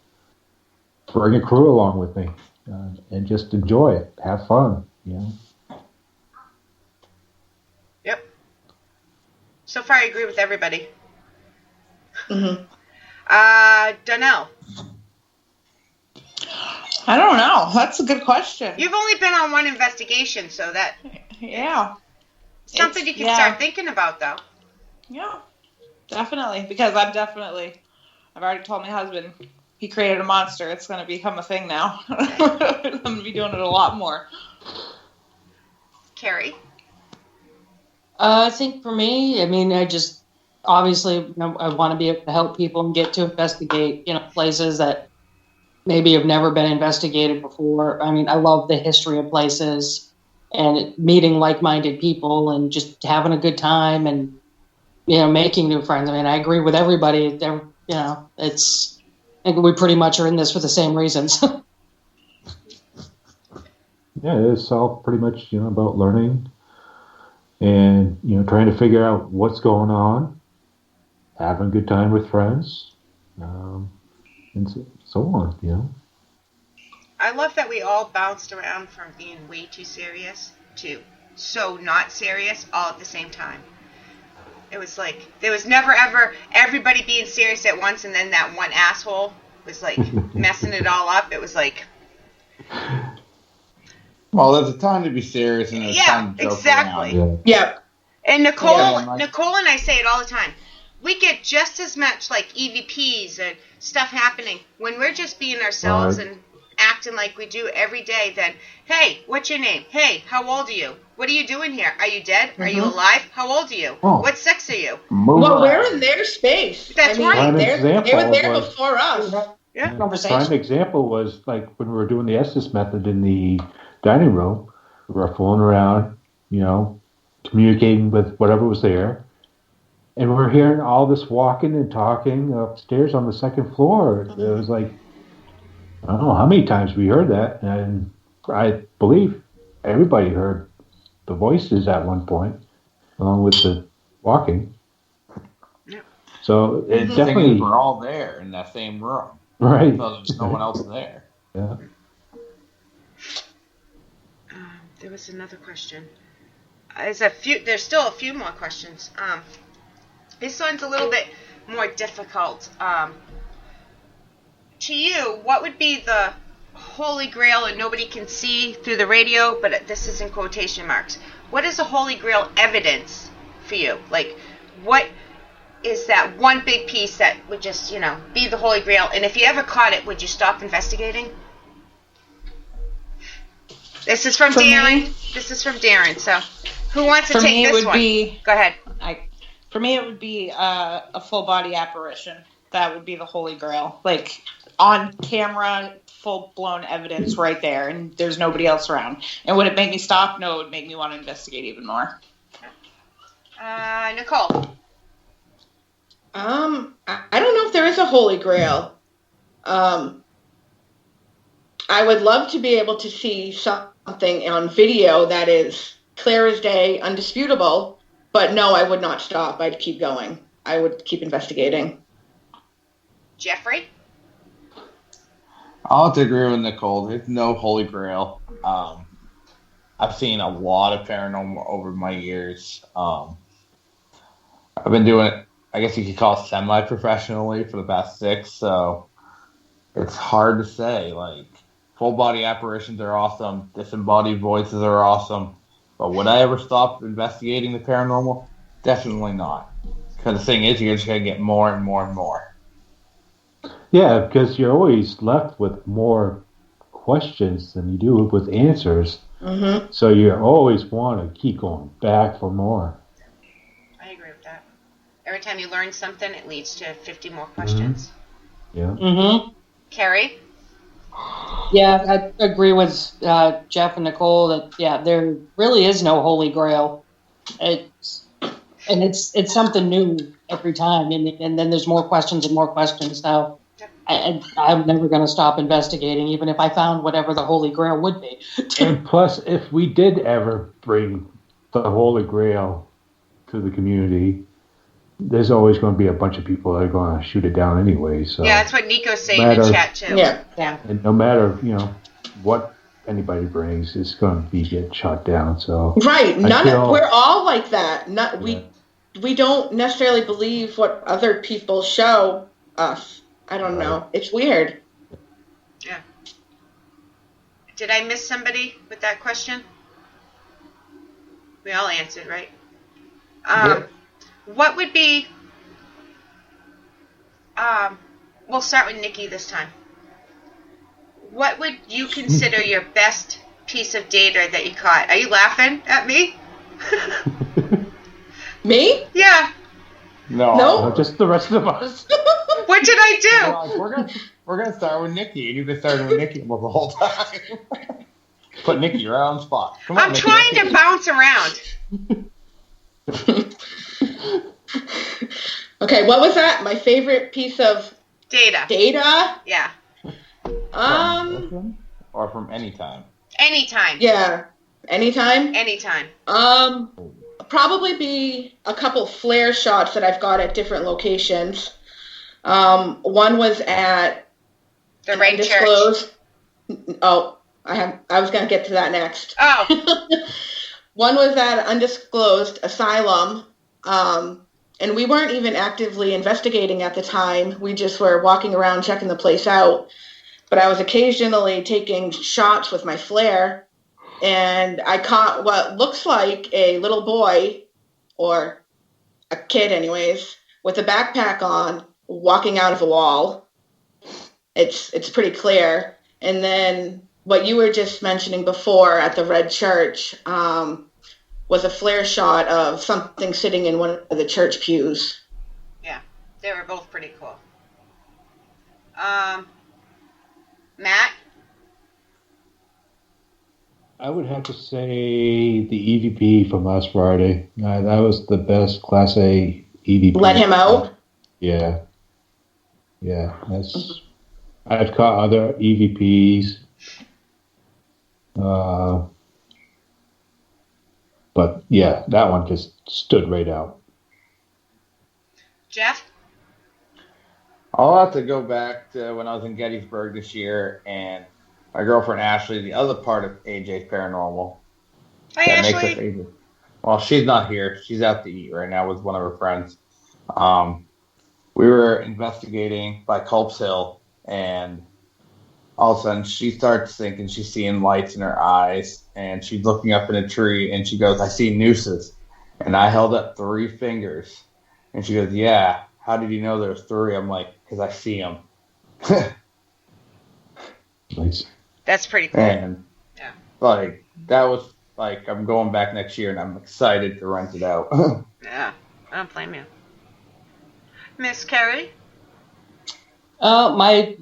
bring a crew along with me and just enjoy it, have fun, Yep. So far, I agree with everybody. Mm-hmm. Donyell? I don't know. That's a good question. You've only been on one investigation, so that... Yeah. Something you can start thinking about, though. Yeah, definitely. Because I've already told my husband, he created a monster. It's going to become a thing now. I'm going to be doing it a lot more. Kerry? I think for me, I just, obviously, I want to be able to help people and get to investigate, places that maybe have never been investigated before. I love the history of places and meeting like-minded people and just having a good time and, making new friends. I agree with everybody. I think we pretty much are in this for the same reasons. Yeah, it's all pretty much, about learning and, trying to figure out what's going on, having a good time with friends, and so on, I love that we all bounced around from being way too serious to so not serious all at the same time. It was like, there was never ever everybody being serious at once and then that one asshole was like messing it all up. It was like... Well, there's a time to be serious and there's time to joke exactly. around. Yeah. And Nicole and I say it all the time. We get just as much like EVPs and stuff happening when we're just being ourselves and acting like we do every day. Then, hey, what's your name? Hey, how old are you? What are you doing here? Are you dead? Are you alive? How old are you? What sex are you? Well, we're in their space. That's right. They were there before us. Yeah. Prime example was like when we were doing the SIS method in the dining room. We were fooling around, communicating with whatever was there. And we were hearing all this walking and talking upstairs on the second floor. It was like, I don't know how many times we heard that. And I believe everybody heard the voices at one point, along with the walking. Yeah. So it The definitely... thing is, we're all there in that same room. Right. So there's no one else there. Yeah. There was another question. There's still a few more questions. This one's a little bit more difficult. To you, what would be the Holy Grail, and nobody can see through the radio, but this is in quotation marks. What is a Holy Grail evidence for you? Like, what is that one big piece that would just, be the Holy Grail? And if you ever caught it, would you stop investigating? This is from Darren. This is from Darren. So, who wants to take this one? Go ahead. For me, it would be a full body apparition. That would be the Holy Grail. Like, on camera, full-blown evidence right there, and there's nobody else around. And would it make me stop? No, it would make me want to investigate even more. Nicole? I don't know if there is a Holy Grail. I would love to be able to see something on video that is clear as day, undisputable, but no, I would not stop. I'd keep going. I would keep investigating. Jeffrey? I'll have to agree with Nicole. There's no holy grail. I've seen a lot of paranormal over my years. I've been doing it, I guess you could call it semi-professionally for the past 6, so it's hard to say. Like, full body apparitions are awesome. Disembodied voices are awesome. But would I ever stop investigating the paranormal? Definitely not. Because the thing is, you're just going to get more and more and more. Yeah, because you're always left with more questions than you do with answers. Mm-hmm. So you always want to keep going back for more. I agree with that. Every time you learn something, it leads to 50 more questions. Yeah. Mm-hmm. Carrie? Yeah, I agree with Jeff and Nicole that, there really is no holy grail. It's something new every time, and then there's more questions and more questions. Now, I'm never going to stop investigating, even if I found whatever the holy grail would be. And plus, if we did ever bring the holy grail to the community, there's always going to be a bunch of people that are going to shoot it down anyway. So Yeah, that's what Nico's saying in the chat, too. Yeah. And no matter, what anybody brings, it's going to be get shot down. So Right. We're all like that. We don't necessarily believe what other people show us. I don't know. It's weird. Yeah. Did I miss somebody with that question? We all answered, right? What would be... we'll start with Nikki this time. What would you consider your best piece of data that you caught? Are you laughing at me? Me? Yeah. No. Just the rest of us. What did I do? We're gonna start with Nikki, and you've been starting with Nikki the whole time. Put Nikki right on the spot. Come on, I'm Nikki. trying to bounce around. Okay, what was that? My favorite piece of Data. Yeah. Or from any time. Anytime. Yeah. Anytime? Anytime. Probably be a couple flare shots that I've got at different locations. One was at the right church. Oh, I was going to get to that next. Oh. One was at an undisclosed asylum, and we weren't even actively investigating at the time. We just were walking around checking the place out. But I was occasionally taking shots with my flare, and I caught what looks like a little boy, or a kid anyways, with a backpack on, walking out of a wall. It's pretty clear. And then what you were just mentioning before at the Red Church was a flare shot of something sitting in one of the church pews. Yeah, they were both pretty cool. Matt? I would have to say the EVP from last Friday. That was the best Class A EVP. Let him out? Yeah. Yeah. I've caught other EVPs. But yeah, that one just stood right out. Jeff? I'll have to go back to when I was in Gettysburg this year, and my girlfriend Ashley, the other part of AJ's Paranormal. Hi, Ashley. Well, she's not here. She's out to eat right now with one of her friends. We were investigating by Culp's Hill, and all of a sudden she starts thinking she's seeing lights in her eyes, and she's looking up in a tree, and she goes, "I see nooses." And I held up 3 fingers, and she goes, "Yeah, how did you know there was 3? I'm like, "Because I see them." Nice. That's pretty cool. And that was I'm going back next year, and I'm excited to rent it out. Yeah, I don't blame you. Miss Kerry? My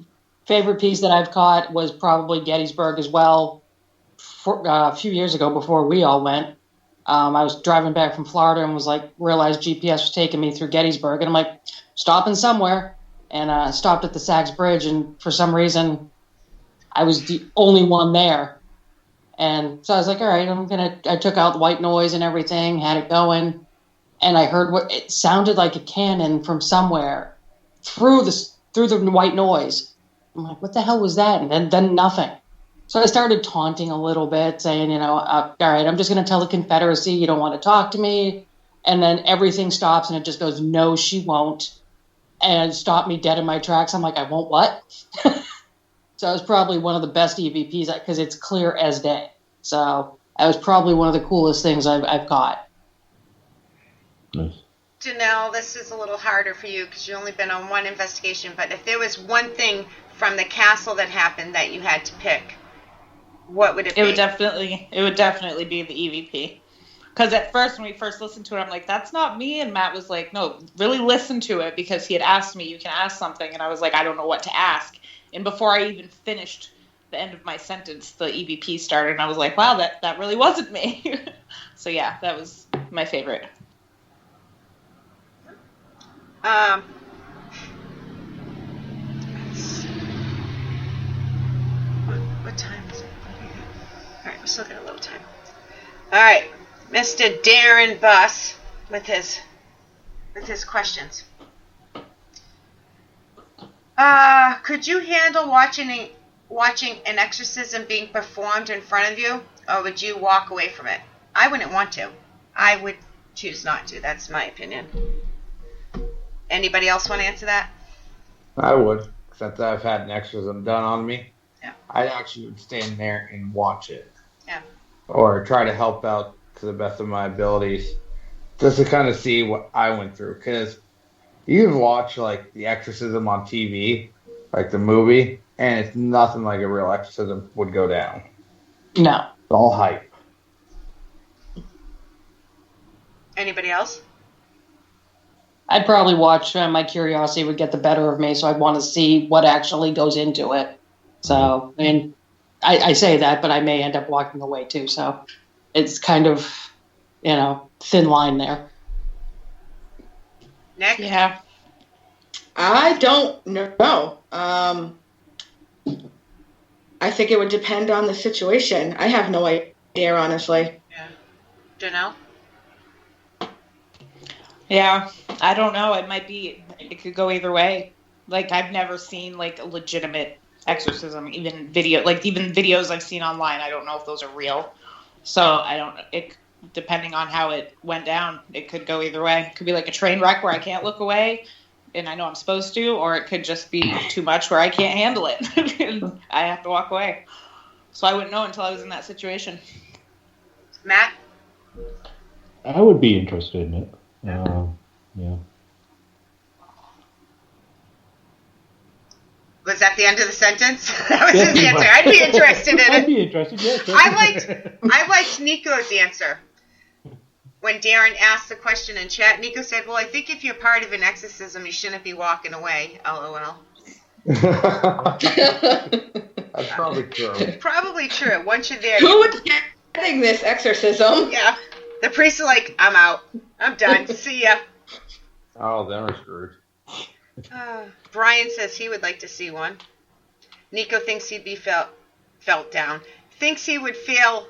favorite piece that I've caught was probably Gettysburg as well. A few years ago, before we all went, I was driving back from Florida and realized GPS was taking me through Gettysburg, and I'm like, stopping somewhere, and stopped at the Sachs Bridge, and for some reason, I was the only one there. And so I was like, all right, I took out the white noise and everything, had it going, and I heard what it sounded like a cannon from somewhere through the white noise. I'm like, what the hell was that? And then nothing. So I started taunting a little bit, saying, all right, I'm just going to tell the Confederacy you don't want to talk to me. And then everything stops and it just goes, no, she won't. And stopped me dead in my tracks. I'm like, I won't what? So it was probably one of the best EVPs because it's clear as day. So that was probably one of the coolest things I've caught. Nice. Donyell, this is a little harder for you because you've only been on one investigation, but if there was one thing from the castle that happened that you had to pick, what would it be? It would definitely be the EVP. Because at first, when we first listened to it, I'm like, that's not me. And Matt was like, no, really listen to it, because he had asked me, you can ask something. And I was like, I don't know what to ask. And before I even finished the end of my sentence, the EVP started. And I was like, wow, that really wasn't me. So yeah, that was my favorite. What time is it? All right, we're still got a little time. All right, Mr. Darren Buss with his questions. Could you handle watching an exorcism being performed in front of you, or would you walk away from it? I wouldn't want to. I would choose not to. That's my opinion. Anybody else want to answer that? I would, since I've had an exorcism done on me. Yeah. I actually would stand there and watch it. Yeah. Or try to help out to the best of my abilities, just to kind of see what I went through. Because you can watch like the exorcism on TV, like the movie, and it's nothing like a real exorcism would go down. No. It's all hype. Anybody else? I'd probably watch. My curiosity would get the better of me, so I'd want to see what actually goes into it. So, I mean, I say that, but I may end up walking away too. So it's kind of, thin line there. Nick? Yeah. I don't know. I think it would depend on the situation. I have no idea, honestly. Yeah. Donyell? Yeah, I don't know. It could go either way. Like, I've never seen, like, a legitimate exorcism, even videos I've seen online. I don't know if those are real. So, depending on how it went down, it could go either way. It could be like a train wreck where I can't look away, and I know I'm supposed to, or it could just be too much where I can't handle it, and I have to walk away. So I wouldn't know until I was in that situation. Matt? I would be interested in it. Yeah. Was that the end of the sentence? That was his answer. I'd be interested in it. I'd be interested, yes. I liked Nico's answer. When Darren asked the question in chat, Nico said, well, I think if you're part of an exorcism, you shouldn't be walking away. LOL. That's probably true. Probably true. Once you're there. Who would be getting this exorcism? Yeah. The priests are like, I'm out. I'm done. See ya. Oh, then we're screwed. Brian says he would like to see one. Nico thinks he'd be felt down. Thinks he would feel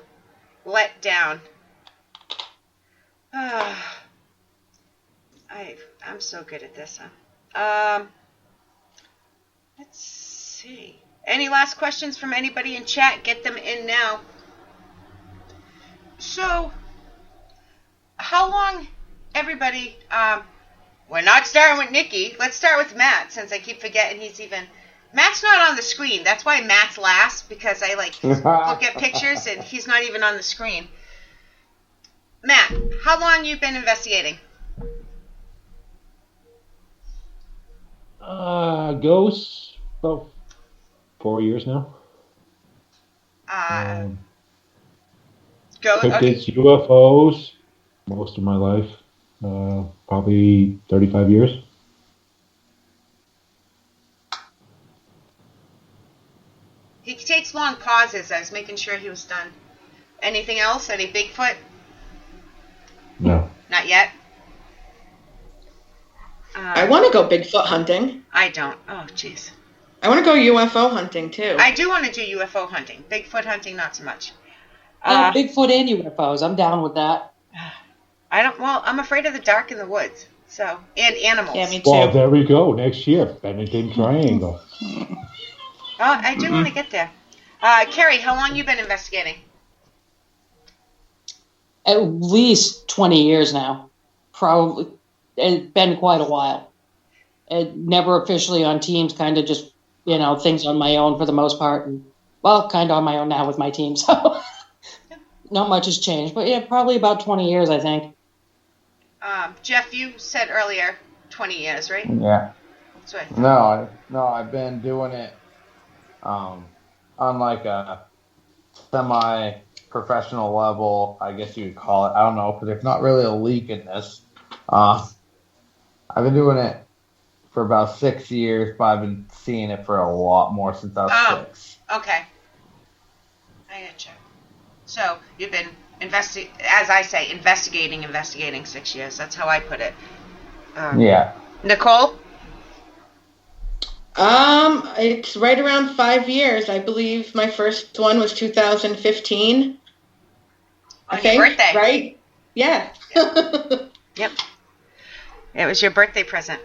let down. I'm so good at this, huh? Let's see. Any last questions from anybody in chat? Get them in now. So, how long, everybody, we're not starting with Nikki. Let's start with Matt, since I keep forgetting Matt's not on the screen. That's why Matt's last, because I, look at pictures, and he's not even on the screen. Matt, how long you been investigating? Ghosts, about 4 years now. Cryptids, UFOs, most of my life. Probably 35 years. He takes long pauses. I was making sure he was done. Anything else? Any Bigfoot? No. Not yet? I want to go Bigfoot hunting. I don't. Oh, jeez. I want to go UFO hunting, too. I do want to do UFO hunting. Bigfoot hunting, not so much. Bigfoot and UFOs. I'm down with that. I'm afraid of the dark in the woods. So, and animals. Yeah, me too. Well, there we go. Next year, Bennington Triangle. I do want to get there. Kerry, how long you been investigating? At least 20 years now. Probably. It's been quite a while. Never officially on teams, kind of just, things on my own for the most part. And, well, kind of on my own now with my team, so not much has changed. But, yeah, probably about 20 years, I think. Jeff, you said earlier 20 years, right? Yeah. That's right. No, I've been doing it on like a semi-professional level, I guess you would call it. I don't know, because there's not really a leak in this. I've been doing it for about 6 years, but I've been seeing it for a lot more since I was 6. Okay. I gotcha. So you've been investigating 6 years. That's how I put it. Yeah. Nicole? It's right around 5 years. I believe my first one was 2015. On your birthday. Right? Yeah. Yep. It was your birthday present.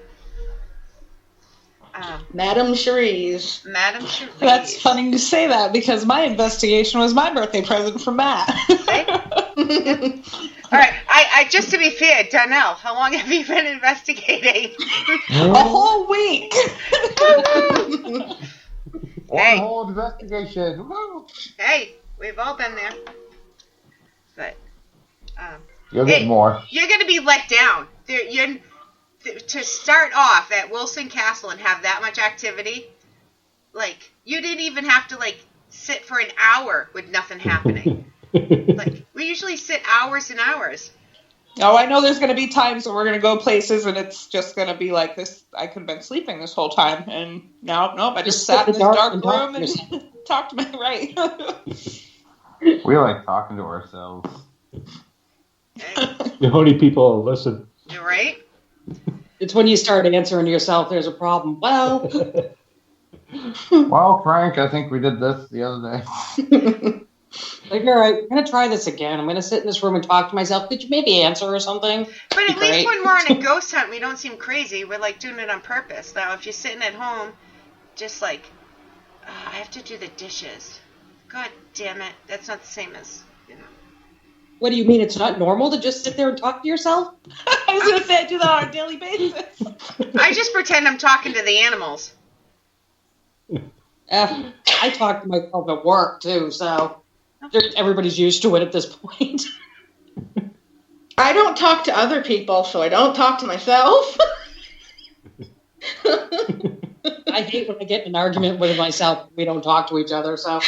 Madame Cherie's. Madame Cherie's. That's funny you say that because my investigation was my birthday present from Matt. Right? All right. I just to be fair, Donyell, how long have you been investigating? A whole week. One whole investigation. Woo. Hey, we've all been there. But You'll get more. You're going to be let down. To start off at Wilson Castle and have that much activity, like, you didn't even have to, like, sit for an hour with nothing happening. Like, we usually sit hours and hours. Oh, I know there's going to be times when we're going to go places and it's just going to be like this. I could have been sleeping this whole time, and nope, I just sat in this dark room and talked to my right. We like talking to ourselves. The only people who listen. You're right. It's when you start answering to yourself, there's a problem. Well, Frank, I think we did this the other day. Like, all right, I'm going to try this again. I'm going to sit in this room and talk to myself. Could you maybe answer or something? But at least when we're on a ghost hunt, we don't seem crazy. We're, like, doing it on purpose. Now, if you're sitting at home, just like, I have to do the dishes. God damn it. That's not the same as, What do you mean? It's not normal to just sit there and talk to yourself? I was going to say I do that on a daily basis. I just pretend I'm talking to the animals. I talk to myself at work, too, so everybody's used to it at this point. I don't talk to other people, so I don't talk to myself. I hate when I get in an argument with myself. We don't talk to each other, so...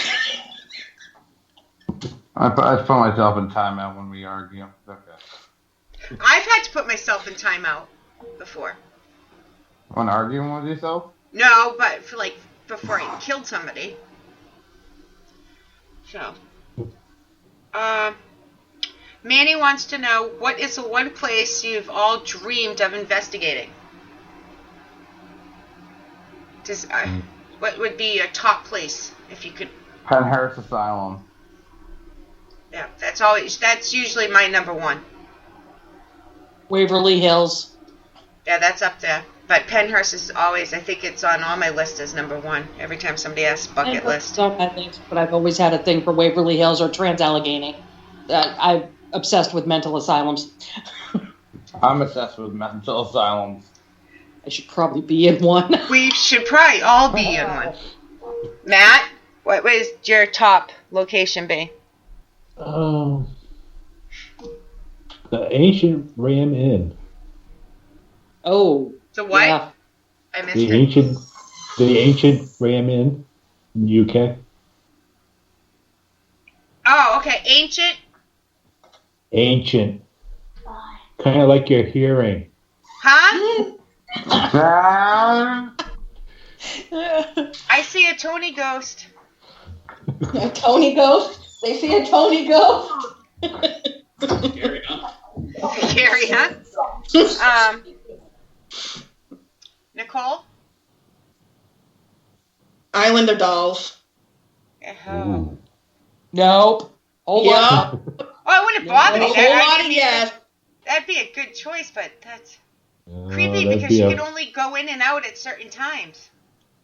I put myself in timeout when we argue. Okay. I've had to put myself in timeout before. When arguing with yourself? No, but for before I killed somebody. So, Manny wants to know, what is the one place you've all dreamed of investigating? What would be a top place if you could? Penhurst Asylum. Yeah, that's usually my number one. Waverly Hills. Yeah, that's up there. But Penhurst is always, I think it's on all my list as number one. Every time somebody asks bucket list. But I've always had a thing for Waverly Hills or Trans-Allegheny. I'm obsessed with mental asylums. I'm obsessed with mental asylums. I should probably be in one. We should probably all be in one. Matt, what would your top location be? The ancient Ram Inn. Oh. The what? Yeah. I missed it. The ancient Ram Inn in UK. Oh, okay. Ancient? Ancient. Kind of like your hearing. Huh? I see a Tony ghost. A Tony ghost? They see a Tony ghost? Kerry, huh? Nicole? Island of Dolls. Oh. Nope. Oh, it wouldn't bother me. Yes. That'd be a good choice, but that's creepy because you can only go in and out at certain times.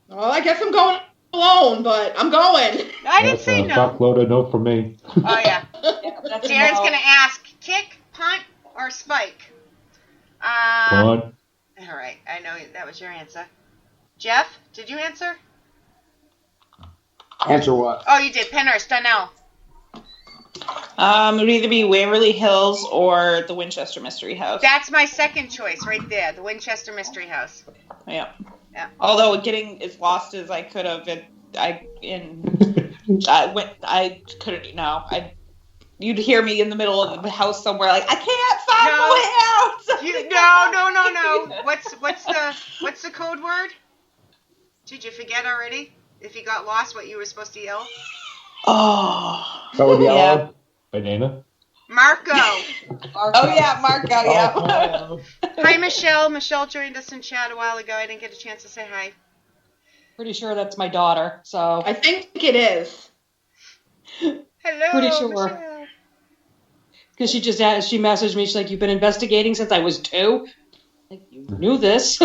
Well, I guess I'm going alone, but I'm going. I didn't say no. Fuckload of no from me. Oh, yeah. That's Darren's no. going to ask, kick, punt, or spike? Punt. All right. I know that was your answer. Jeff, did you answer? Answer what? Oh, you did. Penhurst, Donyell. It would either be Waverly Hills or the Winchester Mystery House. That's my second choice right there, the Winchester Mystery House. Yeah. Yeah. Although getting as lost as I could have, I couldn't. No, you'd hear me in the middle of the house somewhere, like I can't find my way out. No. What's the code word? Did you forget already? If you got lost, what you were supposed to yell? Oh. So Yeah. Banana. Marco. Oh yeah, Marco. Yeah. Hi, Michelle. Michelle joined us in chat a while ago. I didn't get a chance to say hi. Pretty sure that's my daughter. So I think it is. Hello, pretty sure. Michelle. Because she messaged me. She's like, "You've been investigating since I was 2." Like, you knew this.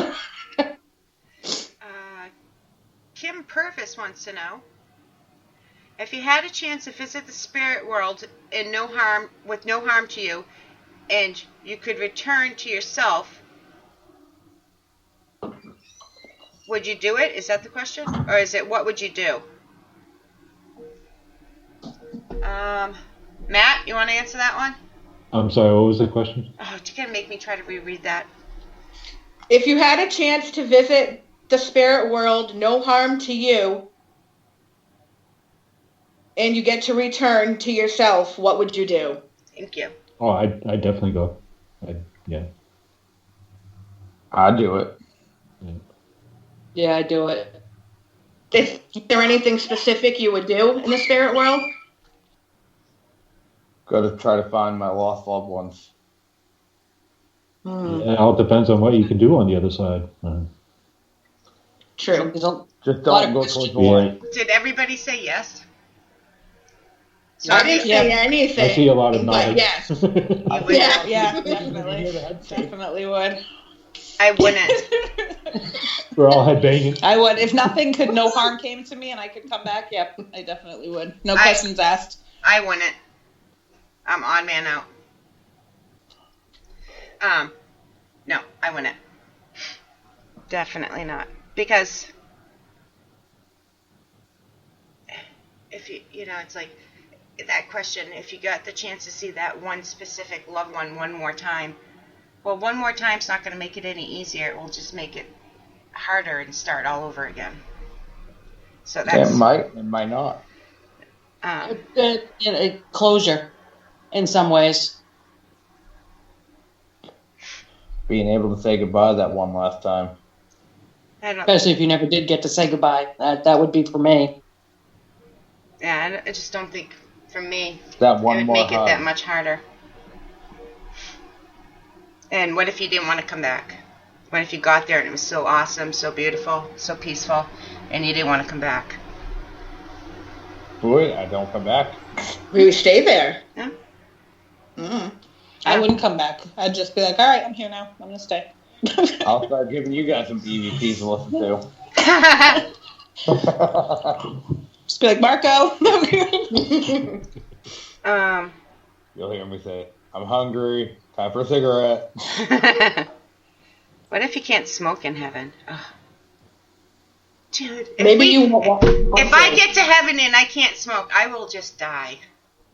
Kim Purvis wants to know, if you had a chance to visit the spirit world with no harm to you, and you could return to yourself, would you do it? Is that the question? Or is it, what would you do? Matt, you want to answer that one? I'm sorry, what was the question? Oh, you're going to make me try to reread that. If you had a chance to visit the spirit world, no harm to you, and you get to return to yourself, what would you do? Thank you. Oh, I'd definitely go. Yeah. I'd do it. Yeah, I do it. Is there anything specific you would do in the spirit world? Go to try to find my lost loved ones. It all depends on what you can do on the other side. True. Just don't go towards the light. Did everybody say yes? I didn't say anything. I see a lot of but nodding. yes. Yeah, definitely. Definitely would. I wouldn't. We're all headbanging. I would. If no harm came to me and I could come back, yep, I definitely would. No questions asked. I wouldn't. I'm odd man out. No, I wouldn't. Definitely not. Because if it's like that question, if you got the chance to see that one specific loved one one more time, well, one more time's not going to make it any easier. It will just make it harder and start all over again. So that's... It might not. Closure, in some ways. Being able to say goodbye that one last time. Especially if you never did get to say goodbye. That would be for me. Yeah, I just don't think, for me, that one it would more make hug. it that much harder. And what if you didn't want to come back? What if you got there and it was so awesome, so beautiful, so peaceful, and you didn't want to come back? Boy, I don't come back. We would stay there. Yeah. Mm. I wouldn't come back. I'd just be like, all right, I'm here now. I'm going to stay. I'll start giving you guys some EVPs to listen to. Just be like, Marco. You'll hear me say, I'm hungry. Time for a cigarette. What if you can't smoke in heaven? Ugh. Dude, if I get to heaven and I can't smoke, I will just die.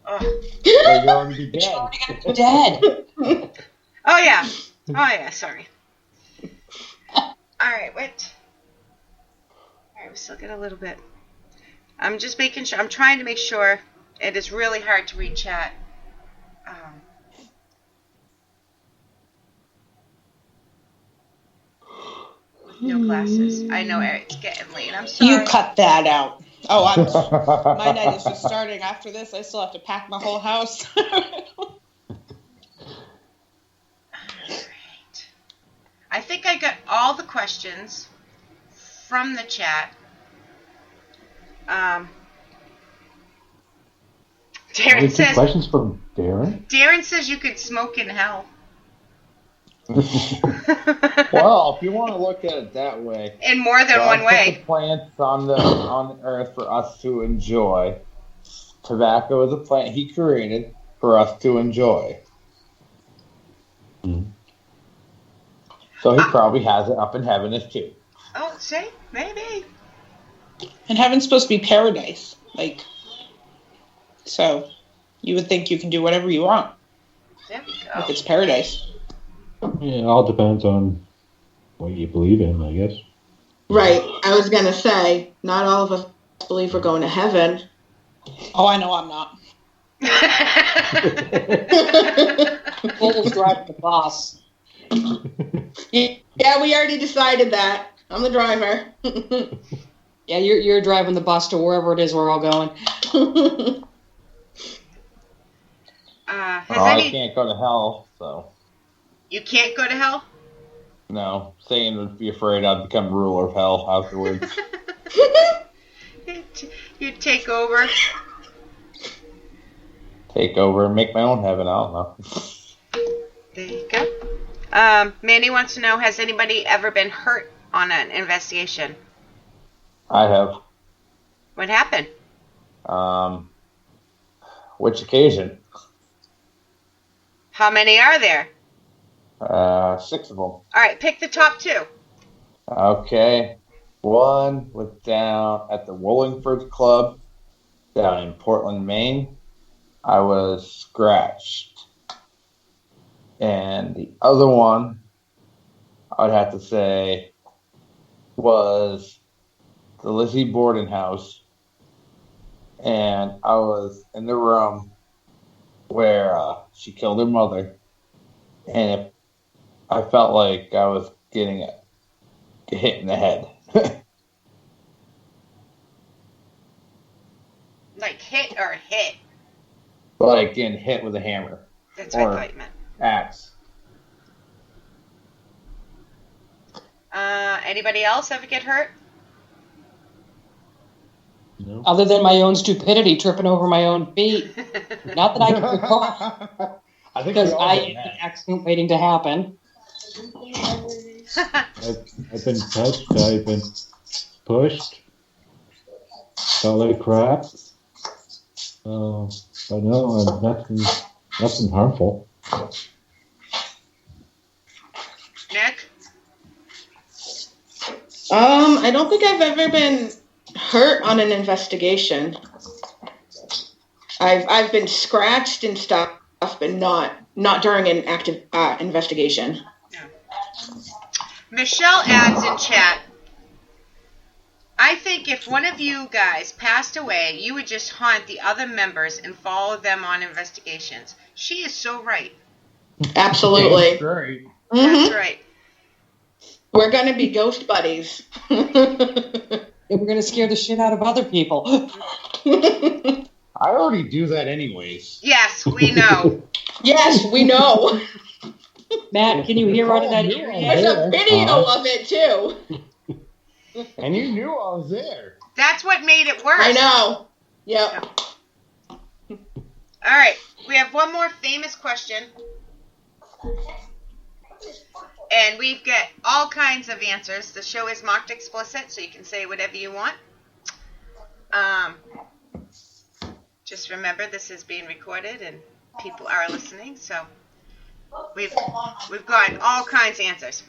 Ugh. You're already dead. Dead. Oh yeah, sorry. Alright, wait. Alright, we still got a little bit. I'm just making sure, I'm trying to make sure. It is really hard to read chat. No glasses. I know, Eric, it's getting late. I'm sorry. You cut that out. Oh, my night is just starting. After this, I still have to pack my whole house. Alright. I think I got all the questions from the chat. Darren says... questions from Darren? Darren says you could smoke in hell. Well, if you want to look at it that way, In more than one put way. the plants on the earth for us to enjoy. Tobacco is a plant he created for us to enjoy. Mm. So he probably has it up in heaven as too. Oh, see? Maybe. And heaven's supposed to be paradise. So you would think you can do whatever you want There we if go. it's paradise. Yeah, it all depends on what you believe in, I guess. Right. I was going to say, not all of us believe we're going to heaven. Oh, I know I'm not. Nicole was driving the bus. Yeah, we already decided that. I'm the driver. Yeah, you're driving the bus to wherever it is we're all going. I can't go to hell, so You can't go to hell? no. Satan would be afraid I'd become ruler of hell afterwards. You'd take over. Take over and make my own heaven. I don't know. There you go. Mandy wants to know, has anybody ever been hurt on an investigation? I have. What happened? Which occasion? How many are there? 6 of them. All right, pick the top 2. Okay. One was down at the Wollingford Club down in Portland, Maine. I was scratched. And the other one, I'd have to say, was the Lizzie Borden house. And I was in the room where she killed her mother. And I felt like I was getting hit in the head. Like hit or hit? Like getting hit with a hammer. That's what I thought you meant. Axe. Anybody else ever get hurt? No. Other than my own stupidity tripping over my own feet. Not that I can recall. I think Because we all I did am that. an accident waiting to happen. I've been touched, I've been pushed, felt like crap. But no, nothing harmful. Nick? I don't think I've ever been hurt on an investigation. I've been scratched and stuff, but not during an active investigation. Michelle adds in chat, I think if one of you guys passed away, you would just haunt the other members and follow them on investigations. She is so right. Absolutely. That's great. That's right. We're going to be ghost buddies. And we're going to scare the shit out of other people. I already do that anyways. Yes, we know. Yes, we know. Matt, can you hear out of that ear There's yet? a video of it, too. And you knew I was there. That's what made it worse. I know. Yep. All right, we have one more famous question. And we've got all kinds of answers. The show is marked explicit, so you can say whatever you want. Just remember, this is being recorded and people are listening, so we've got all kinds of answers.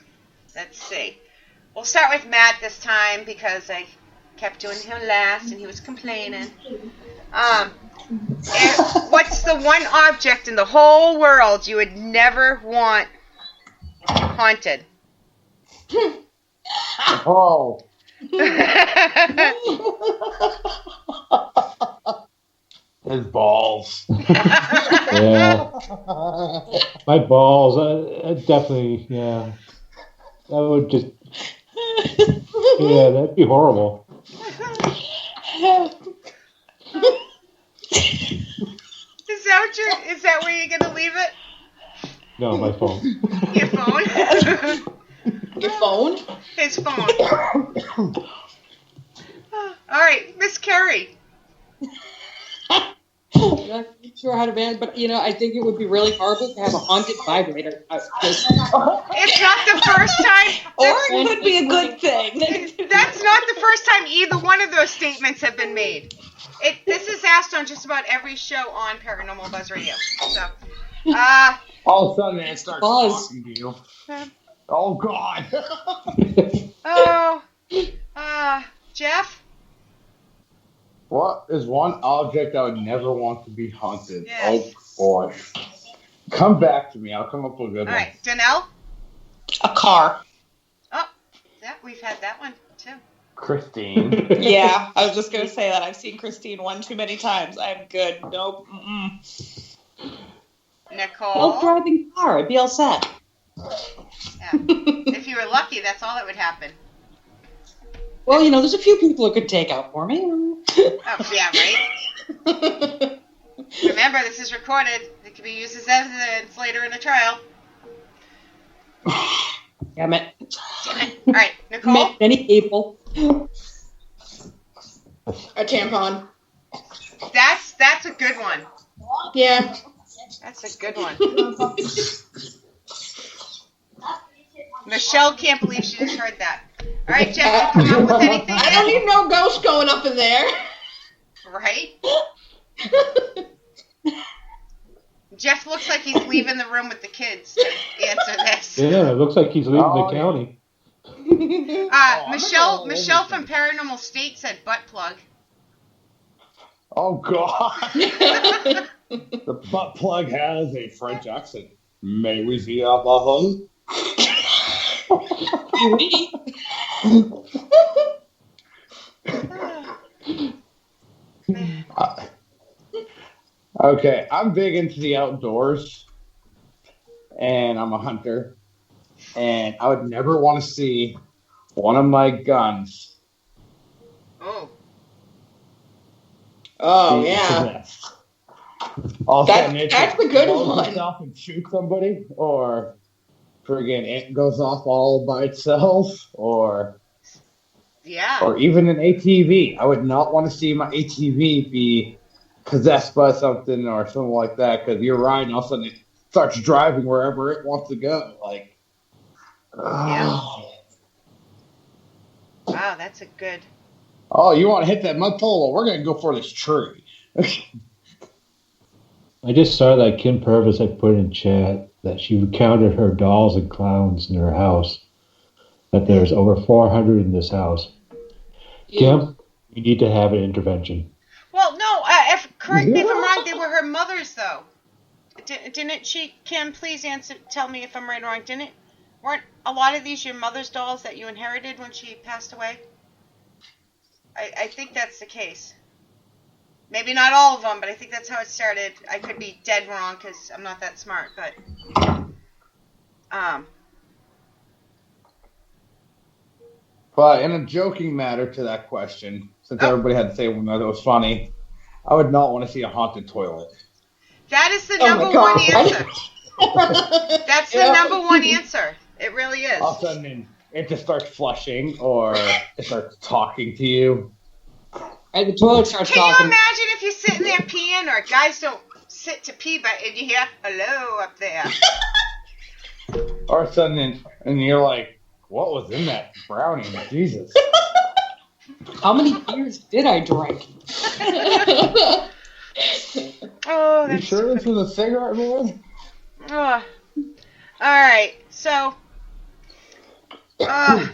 Let's see. We'll start with Matt this time because I kept doing him last and he was complaining. What's the one object in the whole world you would never want haunted? Oh. His balls. Yeah. My balls, definitely, yeah. That would just, yeah, that'd be horrible. Is that where you're gonna leave it? No, my phone. Your phone? Your phone? His phone. All right, Miss Kerry. I'm not sure how to manage, but I think it would be really horrible to have a haunted vibrator. It's not the first time. Or it could be a good thing. That's not the first time either one of those statements have been made. This is asked on just about every show on Paranormal Buzz Radio. So, all of a sudden it starts talking to you. Oh God. Jeff? What is one object I would never want to be haunted? Yes. Oh boy. Come back to me. I'll come up with a good one. All right, Donyell? A car. Oh, yeah, we've had that one too. Christine. Yeah, I was just going to say that. I've seen Christine one too many times. I'm good. Nope. Nicole? Self-driving car. I'd be all set. Yeah. If you were lucky, that's all that would happen. Well, there's a few people who could take out for me. Oh, yeah, right? Remember, this is recorded. It can be used as evidence later in the trial. Damn it. All right, Nicole? Many people. A tampon. That's a good one. Yeah. That's a good one. Michelle can't believe she just heard that. All right, Jeff, you come up with anything? I don't need no ghost going up in there. Right? Jeff looks like he's leaving the room with the kids to answer this. Yeah, it looks like he's leaving the county. Michelle from Paranormal State said butt plug. Oh God. The butt plug has a French accent. May we see a button? Okay, I'm big into the outdoors, and I'm a hunter, and I would never want to see one of my guns. Oh yeah. That's the good one. And shoot somebody, or friggin' it goes off all by itself, or even an ATV. I would not want to see my ATV be possessed by something or something like that, because you're riding, all of a sudden it starts driving wherever it wants to go. Like, Wow, that's a good. Oh, you want to hit that mud pole? Well, we're going to go for this tree. I just saw that Kim Purvis had put in chat that she recounted her dolls and clowns in her house, that there's over 400 in this house. Kim, you need to have an intervention. Well, no, correct me if I'm wrong, they were her mother's, though. Didn't she, Kim, please tell me if I'm right or wrong, weren't a lot of these your mother's dolls that you inherited when she passed away? I think that's the case. Maybe not all of them, but I think that's how it started. I could be dead wrong because I'm not that smart, but But in a joking matter to that question, since everybody had to say one that was funny, I would not want to see a haunted toilet. That is the number one answer. That's the number one answer. It really is. All of a sudden, it just starts flushing, or it starts talking to you. And the toilet starts talking. talking. Can you imagine if you're sitting there peeing, or guys don't sit to pee, but and you hear, hello, up there. All of a sudden, and you're like, what was in that brownie? Jesus. How many beers did I drink? Oh, you sure this was a cigarette, man? All right, so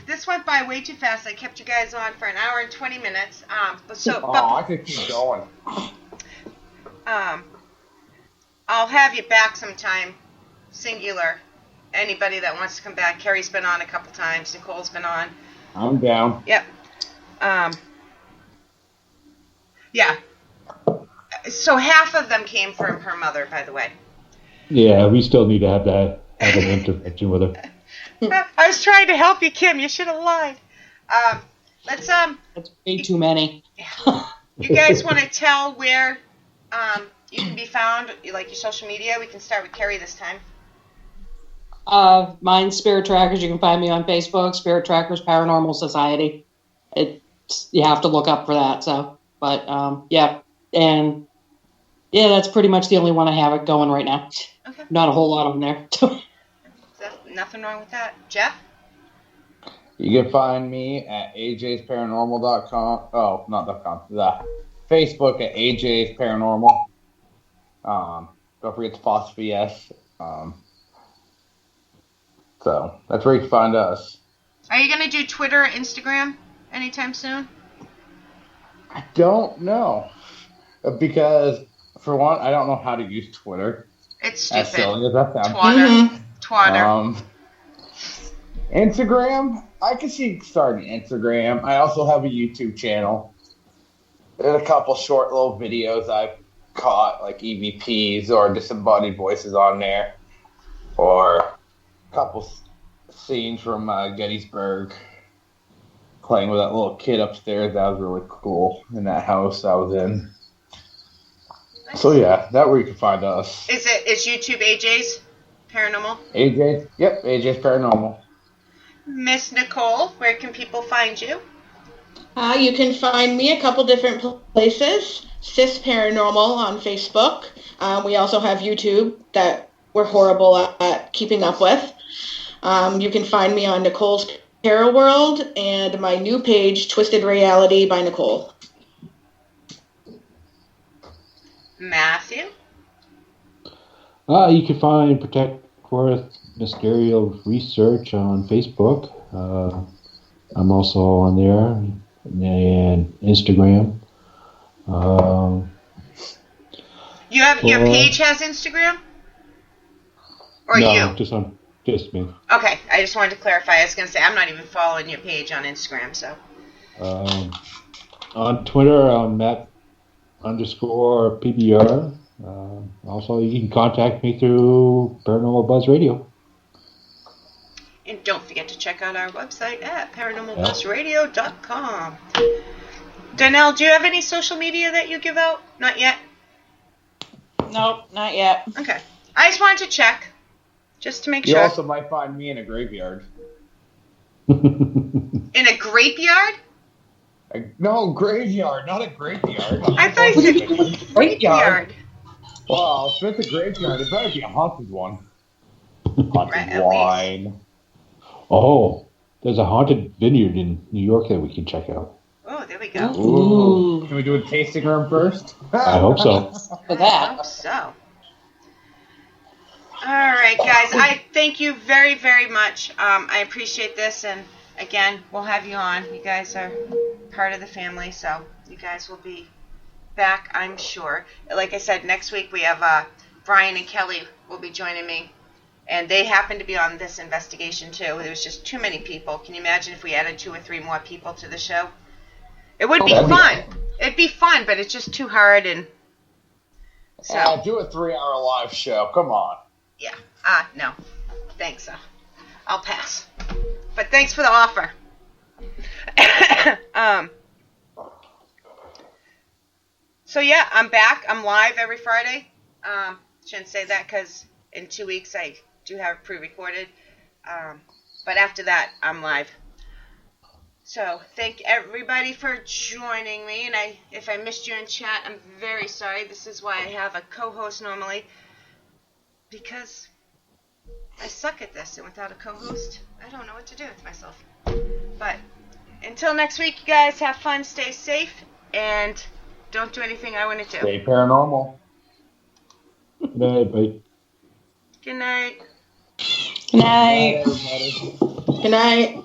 this went by way too fast. I kept you guys on for an hour and 20 minutes. I could keep going. I'll have you back sometime, singular. Anybody that wants to come back. Kerry's been on a couple times. Nicole's been on. I'm down. Yep. Yeah. So half of them came from her mother, by the way. Yeah, we still need to have an intervention with her. I was trying to help you, Kim. You should have lied. That's way too many. You guys want to tell where you can be found, like your social media? We can start with Kerry this time. Mine's Spirit Trackers. You can find me on Facebook, Spirit Trackers Paranormal Society. You have to look up for that. So, but yeah, and Yeah, that's pretty much the only one I have going right now. Okay. Not a whole lot of them there. Nothing wrong with that. Jeff? You can find me at ajsparanormal.com. Oh, not .com. The Facebook at AJ's Paranormal. Don't forget the apostrophe S. So that's where you can find us. Are you going to do Twitter or Instagram anytime soon? I don't know. Because, for one, I don't know how to use Twitter. It's stupid. As silly as that sounds. Twatter. Instagram, I can see starting Instagram. I also have a YouTube channel. There's a couple short little videos I've caught, like EVPs or disembodied voices on there. Or a couple scenes from Gettysburg. Playing with that little kid upstairs. That was really cool in that house I was in. So yeah, that's where you can find us. Is YouTube AJ's Paranormal? AJ's Paranormal. Miss Nicole, where can people find you? You can find me a couple different places. SIS Paranormal on Facebook. We also have YouTube that we're horrible at keeping up with. You can find me on Nicole's Tarot World and my new page, Twisted Reality by Nicole. Matthew? You can find Protectworth Mysterial Research on Facebook. I'm also on there, and Instagram. Your page has Instagram? Or no, you? Just me. Okay, I just wanted to clarify. I was going to say, I'm not even following your page on Instagram, so. On Twitter, I'm Matt_PBR. Also, you can contact me through Paranormal Buzz Radio. And don't forget to check out our website at paranormalbuzzradio.com. Donyell, do you have any social media that you give out? Not yet? Nope, not yet. Okay. I just wanted to check. Just to make sure. You also might find me in a graveyard. In a grapeyard? No, graveyard, not a graveyard. I thought you said graveyard. Well, if it's a graveyard, it better be a haunted one. Haunted wine. Oh, there's a haunted vineyard in New York that we can check out. Oh, there we go. Ooh. Can we do a tasting room first? I hope so. For that. I hope so. All right, guys. I thank you very, very much. I appreciate this, and again, we'll have you on. You guys are part of the family, so you guys will be back, I'm sure. Like I said, next week we have Brian and Kelly will be joining me, and they happen to be on this investigation too. There was just too many people. Can you imagine if we added 2 or 3 more people to the show? It would be fun. It'd be fun, but it's just too hard, and so do a 3-hour live show. Come on. Yeah. No. Thanks. I'll pass. But thanks for the offer. So yeah, I'm back. I'm live every Friday. Shouldn't say that because in 2 weeks I do have it pre-recorded. But after that, I'm live. So thank everybody for joining me. And if I missed you in chat, I'm very sorry. This is why I have a co-host normally. Because I suck at this, and without a co-host, I don't know what to do with myself. But until next week, you guys have fun, stay safe, and don't do anything I wouldn't do. Stay paranormal. Good night, bye. Good night. Good night. Good night.